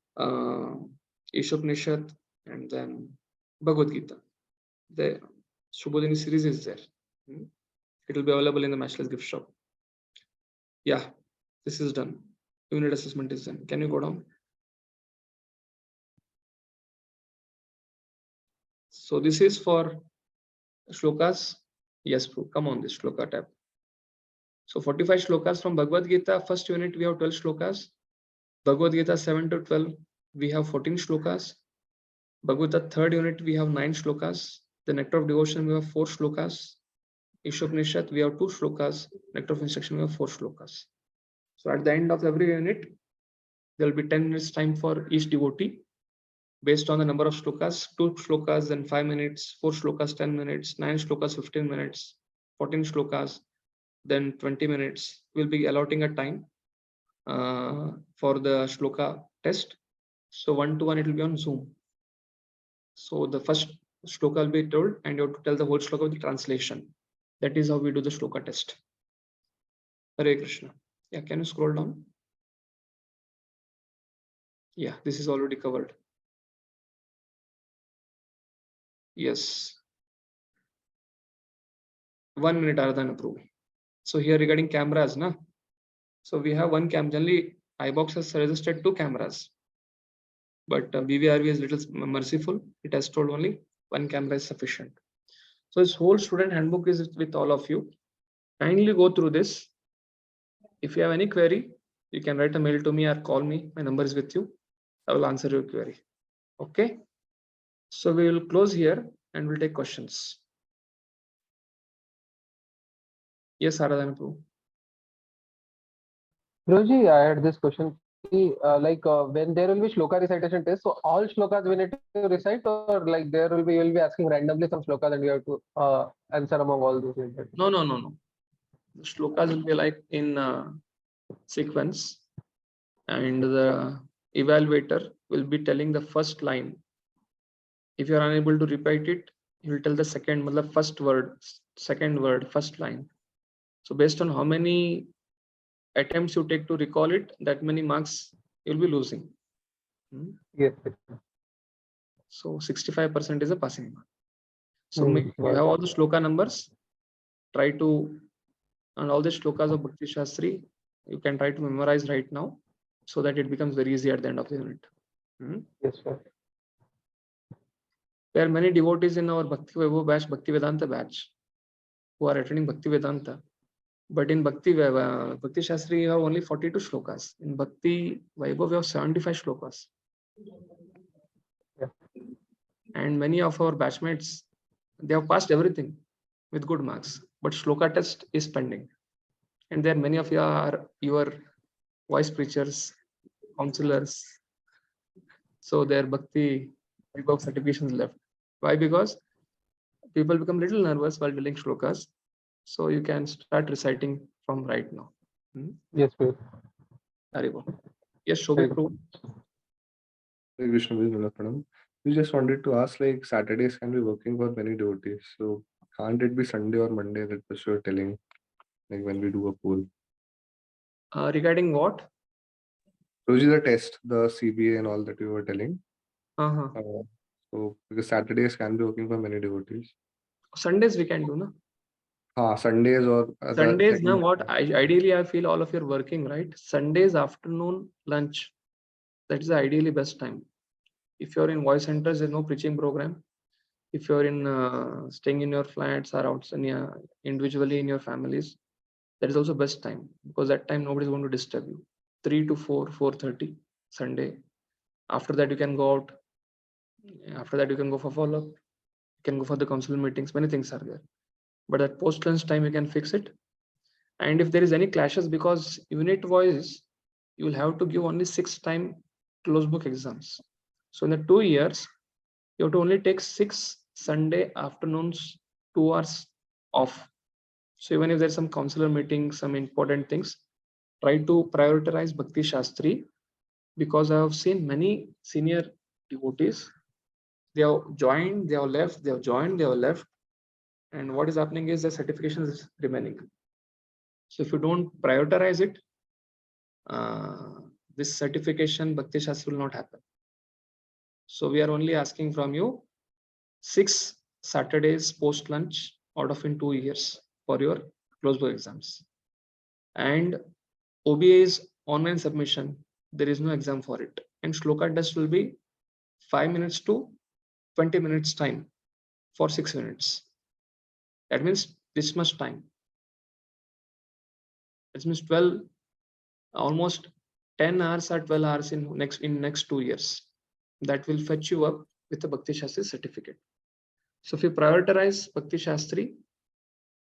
Ishopanishad, and then Bhagavad Gita. The Shubhodhani series is there. It will be available in the Matchless Gift Shop. Yeah, this is done. Unit assessment is done. Can you go down? So this is for shlokas. Yes, Prabhu, come on this shloka tab. So 45 shlokas from Bhagavad Gita. First unit, we have 12 shlokas. Bhagavad Gita 7 to 12, we have 14 shlokas. Bhagavad Gita third unit, we have 9 shlokas. The Nectar of Devotion, we have 4 shlokas. Ishopanishad, we have 2 shlokas. Nectar of Instruction, we have 4 shlokas. So at the end of every unit, there will be 10 minutes time for each devotee. Based on the number of shlokas, 2 shlokas, then 5 minutes, 4 shlokas, 10 minutes, 9 shlokas, 15 minutes, 14 shlokas, then 20 minutes. We'll be allotting a time. for the shloka test. So 1-to-1 it will be on Zoom. So the first shloka will be told and you have to tell the whole shloka with the translation. That is how we do the shloka test. Hare Krishna. Yeah, can you scroll down? Yeah, this is already covered. Yes. 1 minute, Aradhana Prabhu. So here regarding cameras, na? So we have one cam. Generally, iBox has suggested 2 cameras, but BVRV is little merciful. It has told only 1 camera is sufficient. So this whole student handbook is with all of you. Kindly go through this. If you have any query, you can write a mail to me or call me. My number is with you. I will answer your query. Okay. So we will close here and we'll take questions. Yes, Aradhana Prabhu. Guruji, I had this question. When there will be shloka recitation test, so all shlokas we need to recite, or like there will be you will be asking randomly some shlokas and we have to answer among all those. No. The shlokas will be like in sequence, and the evaluator will be telling the first line. If you are unable to repeat it, he will tell the second, first word, second word, first line. So based on how many attempts you take to recall it, that many marks you'll be losing. Yes. So 65% is a passing mark. So Hmm, you have all the shloka numbers. Try to, and all the shlokas of Bhakti Shastri, you can try to memorize right now, so that it becomes very easy at the end of the unit. Yes, sir. There are many devotees in our Bhakti Vaibhav batch, Bhakti Vedanta batch, who are attending Bhakti Vedanta. But in Bhakti Shastri, you have only 42 shlokas. In Bhakti Vaibhav, you have 75 shlokas. Yeah. And many of our batchmates, they have passed everything with good marks, but shloka test is pending. And there many of you are your voice preachers, counselors. So their Bhakti Vaibhav certifications left. Why? Because people become little nervous while dealing shlokas. So you can start reciting from right now. Yes, sir. Haribo. Yes, Shobhit Prabhu. Hare Krishna, Pranam. We just wanted to ask, like, Saturdays can be working for many devotees. So can't it be Sunday or Monday that you're telling, like when we do a poll? Regarding what? Those are the test, the CBA and all that you were telling. Uh-huh. So because Saturdays can be working for many devotees. Sundays we can do, no? Sundays or Sundays, now what? Ideally, I feel all of you are working, right? Sundays afternoon lunch. That is ideally best time. If you're in voice centers, there's no preaching program. If you're in staying in your flats or outside individually in your families, that is also best time, because that time nobody is going to disturb you. 3 to 4, 4:30 Sunday. After that you can go out. After that you can go for follow-up. You can go for the council meetings. Many things are there. But at post lunch time you can fix it. And if there is any clashes, because unit wise, you will have to give only 6 time close book exams. So in the 2 years, you have to only take 6 Sunday afternoons, 2 hours off. So even if there's some counselor meeting, some important things, try to prioritize Bhakti Shastri, because I have seen many senior devotees, they have joined, they have left, they have joined, they have left. And what is happening is the certification is remaining. So if you don't prioritize it, this certification Bhakti Shastri will not happen. So we are only asking from you 6 Saturdays post lunch out of in 2 years for your close book exams. And OBA is online submission. There is no exam for it. And shloka test will be 5 minutes to 20 minutes time for 6 minutes. That means this much time. That means 12, almost 10 hours or 12 hours in next 2 years. That will fetch you up with a Bhakti Shastri certificate. So if you prioritize Bhakti Shastri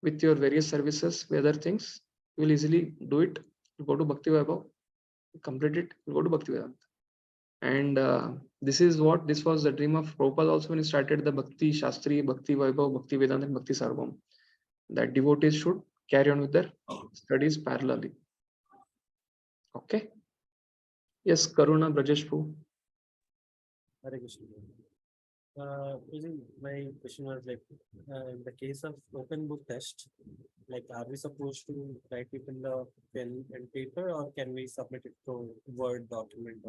with your various services, with other things, you will easily do it. You go to Bhakti Vaibhav, complete it, you go to Bhakti Vedanta. And this was the dream of Prabhupada also when he started the Bhakti Shastri, Bhakti Vaibhav, Bhakti Vedanta, and Bhakti Sarvam. That devotees should carry on with their studies parallelly. Okay. Yes, Karuna Brajeshpu. Hare Krishna. My question was like, in the case of open book test, like, are we supposed to write it in the pen and paper, or can we submit it to Word document?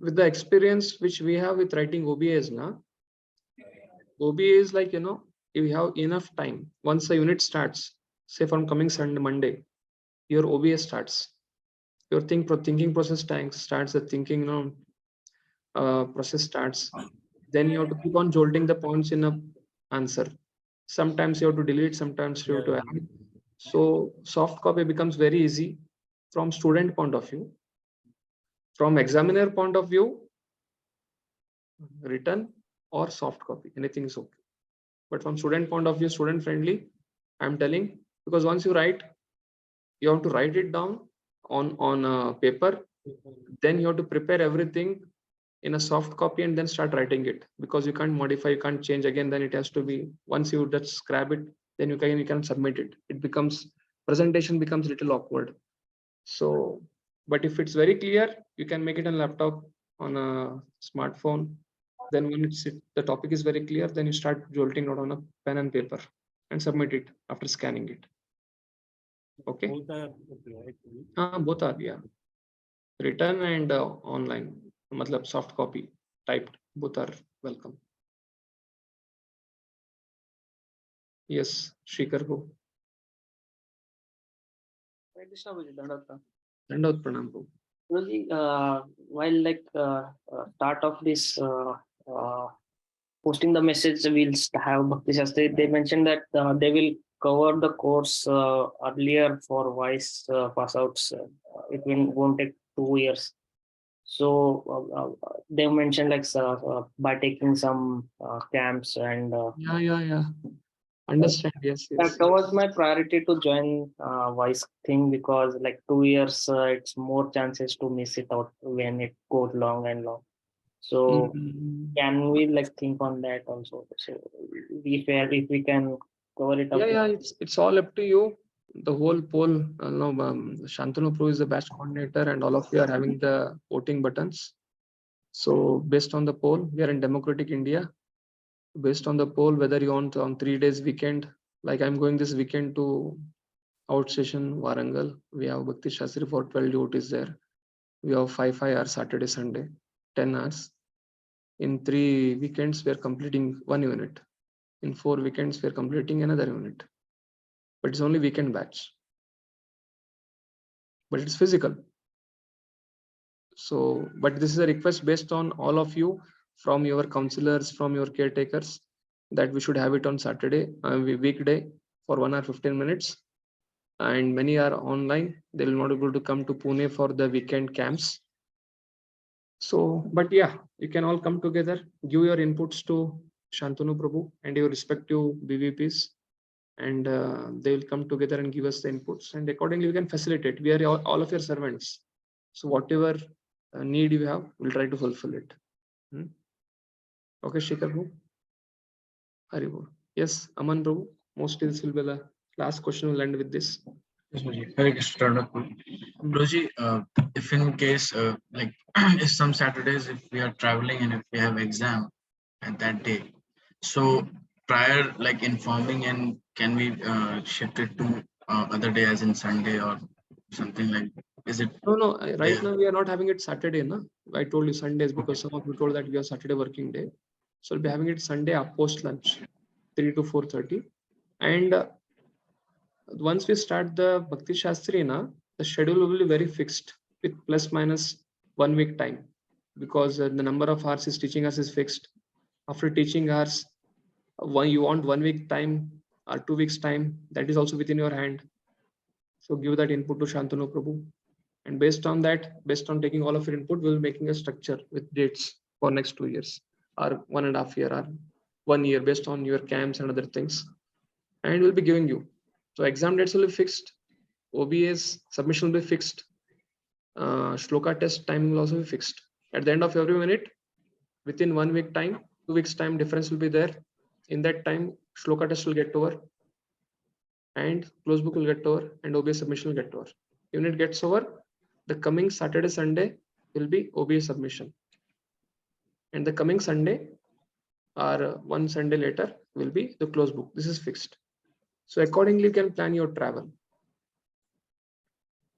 With the experience which we have with writing OBAs, OBA is like, if you have enough time, once the unit starts, say from coming Sunday, Monday, your OBA starts. Your thinking process starts, the thinking process starts. Then you have to keep on jolting the points in a answer. Sometimes you have to delete, sometimes you have to add. So soft copy becomes very easy from student point of view. From examiner point of view, written or soft copy, anything is okay. But from student point of view, student friendly, I'm telling, because once you write, you have to write it down on paper. Then you have to prepare everything in a soft copy and then start writing it, because you can't modify, you can't change again. Then it has to be, once you just grab it, then you can submit it. It becomes, presentation becomes little awkward. So, but if it's very clear, you can make it on laptop, on a smartphone. Then when the topic is very clear, then you start jolting out on a pen and paper and submit it after scanning it. Okay. Both are okay, right? Both are, yeah. Written and online, matlab soft copy, typed, both are welcome. Yes, Shikhar ko. Dandavat pranam ko. Really, while start of this posting the message, we'll have Bhakti Shastri. They mentioned that they will cover the course earlier for vice pass outs. It won't take 2 years. So they mentioned by taking some camps and Yeah. Understand. Yes. that was my priority to join vice thing, because like 2 years it's more chances to miss it out when it goes long and long. So can we think on that also? So if we can cover it up. Yeah. It's all up to you. The whole poll. Shantanu Pro is the batch coordinator, and all of you are having the voting buttons. So based on the poll, we are in democratic India. Based on the poll, whether you want on 3 days weekend, like I'm going this weekend to outstation Warangal. We have Bhakti Shastri for 12 devotees there. We have 5 hours Saturday, Sunday, 10 hours. In 3 weekends, we are completing 1 unit. In 4 weekends, we are completing another unit. But it's only weekend batch. But it's physical. So, but this is a request based on all of you, from your counselors, from your caretakers, that we should have it on Saturday, weekday, for 1 hour 15 minutes. And many are online. They will not be able to come to Pune for the weekend camps. So, but yeah, you can all come together, give your inputs to Shantanu Prabhu and your respective BVPs, and they will come together and give us the inputs, and accordingly we can facilitate. We are all of your servants. So whatever need you have, we'll try to fulfill it. Okay, Shikhar Prabhu. Haribo. Yes, Aman Prabhu. Mostly this will be the last question. We'll end with this. Yes, Guruji. Hare Krishna. Guruji, if in case if some Saturdays, if we are traveling and if we have exam at that day, so prior informing, and can we shift it to other day, as in Sunday or something like? Is it? No. Right now we are not having it Saturday, na. I told you Sundays because some of you told that we have Saturday working day. So we'll be having it Sunday post lunch, 3 to 4:30, and once we start the Bhakti Shastri, the schedule will be very fixed with plus minus 1 week time, because the number of hours is teaching us is fixed. After teaching hours, you want 1 week time or 2 weeks time, that is also within your hand. So give that input to Shantanu Prabhu. And based on that, based on taking all of your input, we'll be making a structure with dates for next 2 years or 1.5 year or 1 year, based on your camps and other things. And we'll be giving you. So exam dates will be fixed. OBS submission will be fixed. Shloka test timing will also be fixed. At the end of every minute, within 1 week time, 2 weeks time difference will be there. In that time, Shloka test will get over. and close book will get over, and OBS submission will get over. Unit gets over, the coming Saturday, Sunday will be OBS submission, and the coming Sunday or one Sunday later will be the close book. This is fixed. So accordingly, you can plan your travel.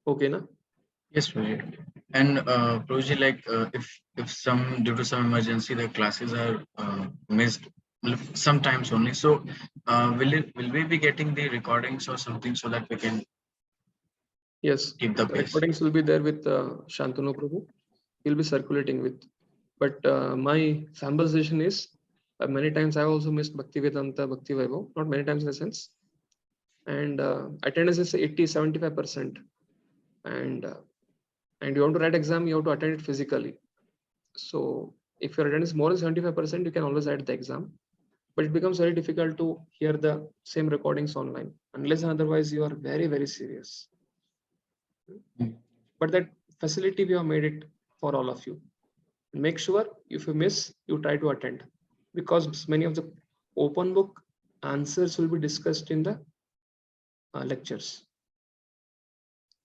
Okay, na? Yes, Prabhu. And Prabhuji, like if some due to some emergency the classes are missed sometimes only. So will we be getting the recordings or something so that we can Yes, keep the the pace? recordings will be there with Shantanu Prabhu. He'll be circulating with. But my sample session is many times I also missed Bhakti Vedanta, Bhakti Vaibhav, not many times in a sense. And attendance is 80-75%. And you want to write exam, you have to attend it physically. So if your attendance is more than 75%, you can always write the exam. But it becomes very difficult to hear the same recordings online, unless and otherwise you are very, very serious. But that facility we have made it for all of you. Make sure if you miss, you try to attend, because many of the open book answers will be discussed in the lectures,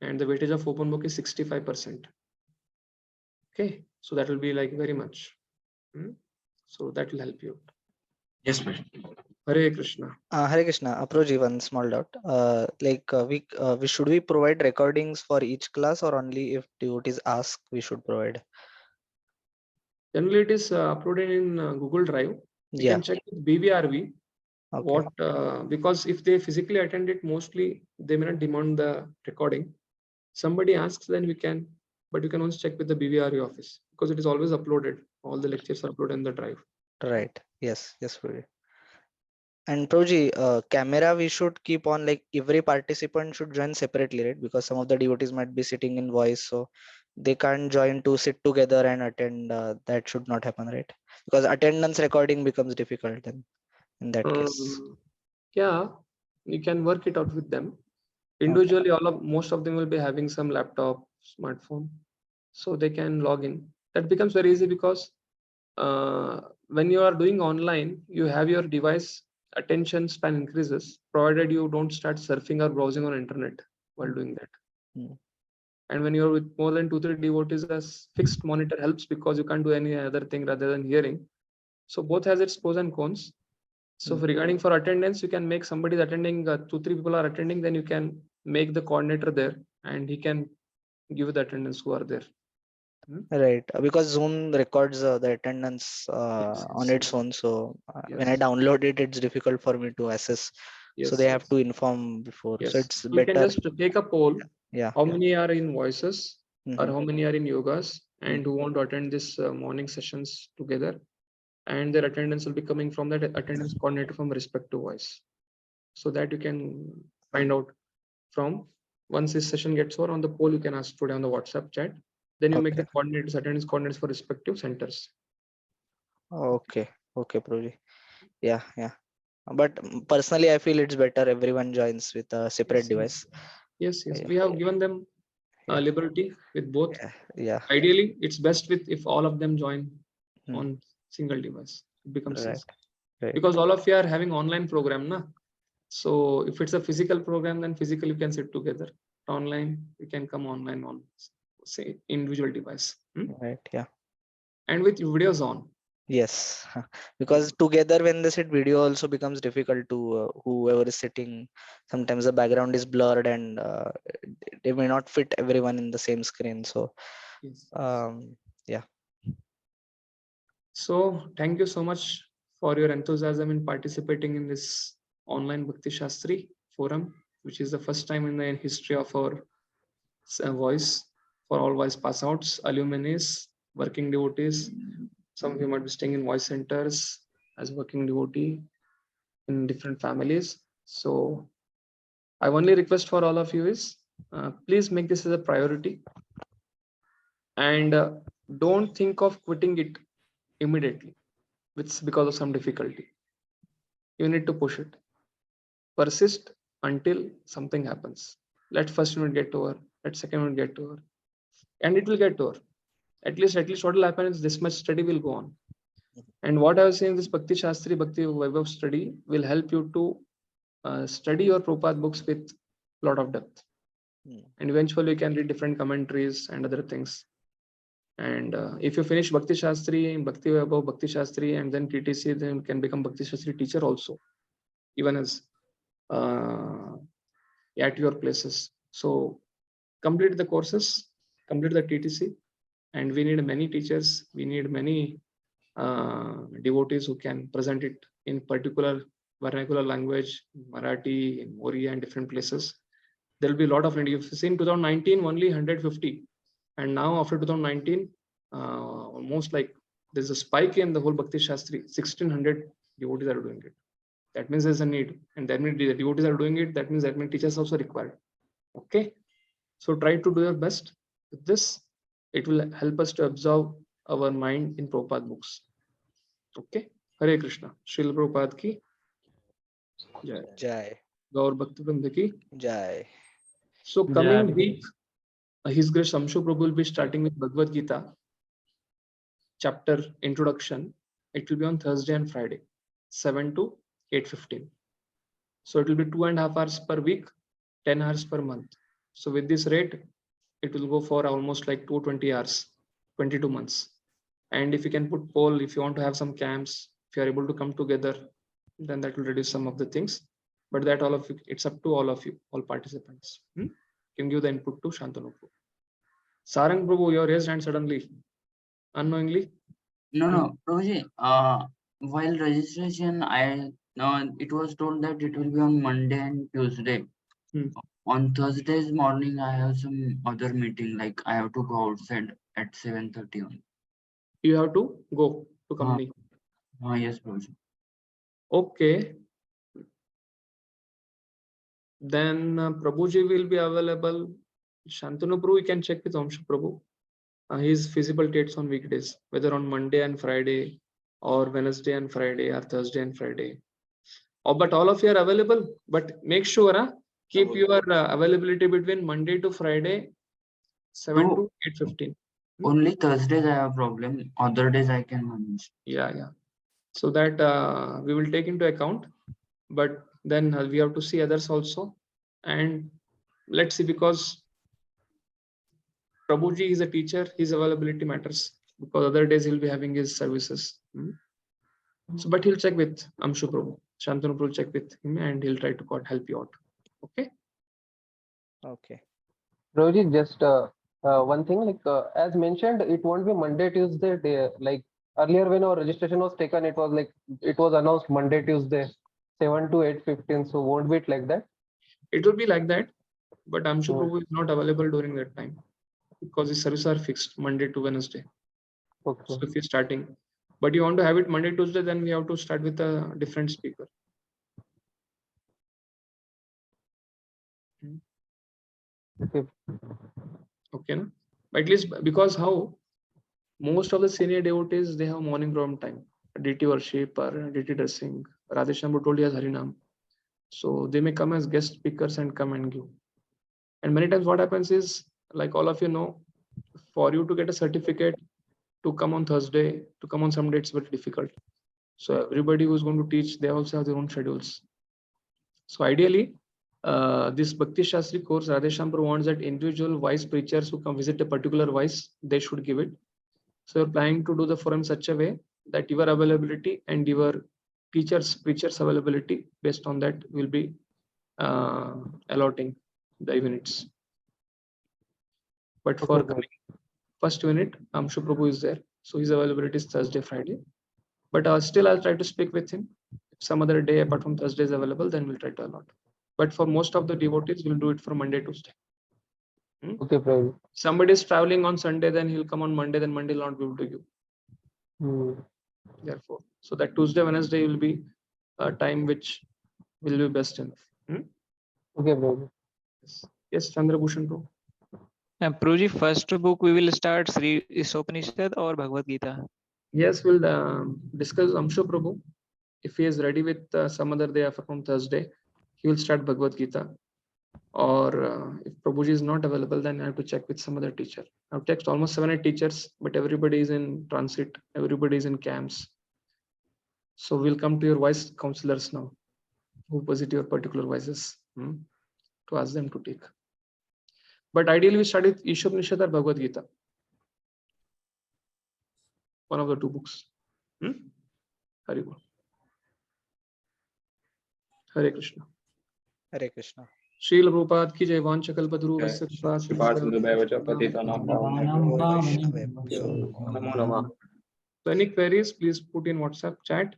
and the weightage of open book is 65%. Okay, so that will be like very much. So that will help you. Yes, Prabhu. Hare Krishna. Hare Krishna. Aproji, one small doubt. We should we provide recordings for each class, or only if devotees ask we should provide? Generally, it is uploaded in Google Drive. You Yeah. can check with BVRV. Okay. What because if they physically attend it, mostly they may not demand the recording. Somebody asks, then we can, but you can also check with the BVRV office, because it is always uploaded. All the lectures are uploaded in the drive. Right. Yes. Yes, Prabhuji. And Prabhuji, camera we should keep on, like every participant should join separately, right? Because some of the devotees might be sitting in voice, so they can't join to sit together and attend. That should not happen, right? Because attendance recording becomes difficult then in that case. Yeah, you can work it out with them. Individually, most of them will be having some laptop, smartphone, so they can log in. That becomes very easy, because when you are doing online, you have your device attention span increases, provided you don't start surfing or browsing on internet while doing that. And when you're with more than 2-3 devotees, a fixed monitor helps, because you can't do any other thing rather than hearing. So both has its pros and cons. So regarding for attendance, you can make somebody attending, 2-3 people are attending, then you can make the coordinator there, and he can give the attendance who are there. Right, because Zoom records the attendance on its own. So when I download it, it's difficult for me to assess. So they have to inform before. So it's You can better. just take a poll. Yeah. How many are in voices, or how many are in yogas, and who want to attend this morning sessions together, and their attendance will be coming from that attendance coordinator from respective voice, so that you can find out from once this session gets over on the poll. You can ask today on the WhatsApp chat. Then you make the coordinators, attendance coordinators for respective centers. Okay. Okay, Prabhuji. Yeah. But personally, I feel it's better everyone joins with a separate device. Yes. We have given them liberty with both. Yeah. Ideally, it's best if all of them join on single device. It becomes easy. Because all of you are having online program, na? So if it's a physical program, then physically you can sit together. Online, you can come online on, say, individual device. Right. Yeah. And with videos on. Yes, because together when they sit, video also becomes difficult to whoever is sitting. Sometimes the background is blurred, and they may not fit everyone in the same screen. So yeah. So thank you so much for your enthusiasm in participating in this online Bhakti Shastri forum, which is the first time in the history of our voice for all voice pass outs, alumni, working devotees. Some of you might be staying in voice centers as working devotee in different families. So I only request for all of you is please make this as a priority, and don't think of quitting it immediately because of some difficulty. You need to push it. Persist until something happens. Let first unit get over, let second unit get over, and it will get over. At least what will happen is this much study will go on. And what I was saying, this Bhakti Shastri, Bhakti Vaibhav study will help you to study your Prabhupada books with a lot of depth. And eventually you can read different commentaries and other things. And if you finish Bhakti Shastri, Bhakti Vaibhav, Bhakti Shastri, and then TTC, then you can become Bhakti Shastri teacher also, even as at your places. So complete the courses, complete the TTC, and we need many teachers. We need many devotees who can present it in particular vernacular language, Marathi, in Oriya, and different places. There will be a lot of need. You've seen 2019 only 150, and now after 2019, almost like there's a spike in the whole Bhakti Shastri. 1600 devotees are doing it. That means there's a need, and that means the devotees are doing it. That means that many teachers also required. Okay, so try to do your best with this. It will help us to absorb our mind in Prabhupada books. Okay, Hare Krishna. Srila Prabhupada ki Jai. Jai. Gaur Bhakti Vrinda ki Jai. So coming week, His Grace Amshu Prabhu will be starting with Bhagavad Gita chapter introduction. It will be on Thursday and Friday, 7 to 8:15. So it will be 2.5 hours per week, 10 hours per month. So with this rate, it will go for almost like 220 hours, 22 months. And if you can put poll, if you want to have some camps, if you are able to come together, then that will reduce some of the things. But that all of you, it's up to all of you, all participants. You can give the input to Shantanu Prabhu. Sarang Prabhu, you raised hand suddenly, unknowingly. No, Prabhuji, while registration, it was told that it will be on Monday and Tuesday. On Thursday's morning, I have some other meeting, like I have to go outside at 7:30 on. You have to go to company. Yes, Prabhuji. Okay. Then Prabhuji will be available. Shantanu Prabhu, you can check with Amshu Prabhu. His feasible dates on weekdays, whether on Monday and Friday, or Wednesday and Friday, or Thursday and Friday. But all of you are available. But make sure keep your availability between Monday to Friday, 7 to 8:15. Only Thursdays I have problem. Other days I can manage. Yeah. So that we will take into account. But then we have to see others also. And let's see, because Prabhuji is a teacher, his availability matters, because other days he'll be having his services. So, but he'll check with Amshu Prabhu. Shantanu Prabhu will check with him and he'll try to help you out. Okay. Okay. Prabhuji, just one thing, like as mentioned, it won't be Monday, Tuesday day. Like earlier when our registration was taken, it was like it was announced Monday, Tuesday, 7 to 8:15. So won't be it like that? It will be like that, but Amshu Prabhu is not available during that time because his services are fixed Monday to Wednesday. Okay. So if you're starting, but you want to have it Monday, Tuesday, then we have to start with a different speaker. Okay, no? But at least because how most of the senior devotees, they have morning room time, DT worship or DT dressing. Radheshyam told he has Harinam. So they may come as guest speakers and come and give. And many times what happens is, like all of you know, for you to get a certificate to come on Thursday, to come on some dates, very difficult. So everybody who's going to teach, they also have their own schedules. So ideally, this Bhakti Shastri course, Radheshyam Prabhu wants that individual wise preachers who come visit a particular wise, they should give it. So you're planning to do the forum such a way that your availability and your preachers availability, based on that will be allotting the units. But for coming first unit, Amshu Prabhu is there. So his availability is Thursday, Friday. But still I'll try to speak with him. If some other day apart from Thursday is available, then we'll try to allot. But for most of the devotees, we'll do it for Monday, Tuesday. Okay, Prabhu. Somebody is traveling on Sunday, then he'll come on Monday, then Monday will not be able to give. Therefore, so that Tuesday, Wednesday will be a time which will be best enough. Okay, Prabhu. Yes, Chandra Bhushan Prabhu. Prabhuji, first book we will start Sri Isopanishad or Bhagavad Gita? Yes, we'll discuss Amshu Prabhu. If he is ready with some other day from Thursday, he will start Bhagavad Gita. Or if Prabhuji is not available, then I have to check with some other teacher. I've texted almost 7 or 8 teachers, but everybody is in transit, everybody is in camps. So we'll come to your wise counselors now. who visit your particular voices, to ask them to take. But ideally, we study Ishopanishad or Bhagavad Gita. One of the two books. Hari Bol. Hare Krishna. Hare Krishna. Srila Prabhupada ki jai. Vancha kalpaduruvasya kripa Namo Namah. So any queries, please put in WhatsApp chat.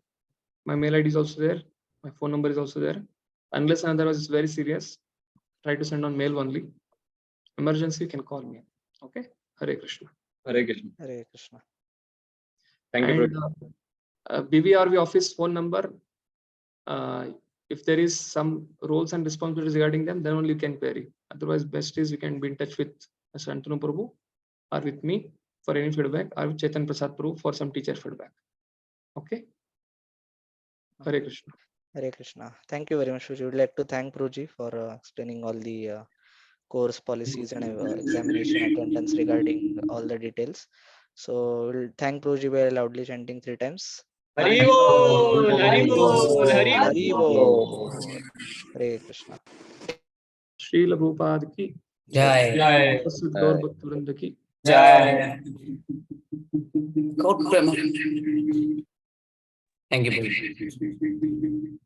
My mail ID is also there. My phone number is also there. Unless and otherwise it's very serious, try to send on mail only. Emergency, you can call me. Okay. Hare Krishna. Hare Krishna. Hare Krishna. Thank you. And BVRV office phone number. If there is some roles and responsibilities regarding them, then only you can query. Otherwise, best is you can be in touch with Mr. Antanu Prabhu or with me for any feedback, or with Chetan Prasad Prabhu for some teacher feedback. Okay. Hare Krishna. Hare Krishna. Thank you very much. We would like to thank Prabhuji for explaining all the course policies and examination attendance regarding all the details. So we'll thank Prabhuji by loudly chanting 3 times. Hari Bol, Hari Bol, Hari Hari Bol. Hare Krishna. Srila Prabhupada ki Jai. Jai. Gaur Bhaktivinoda ki Jai. Thank you.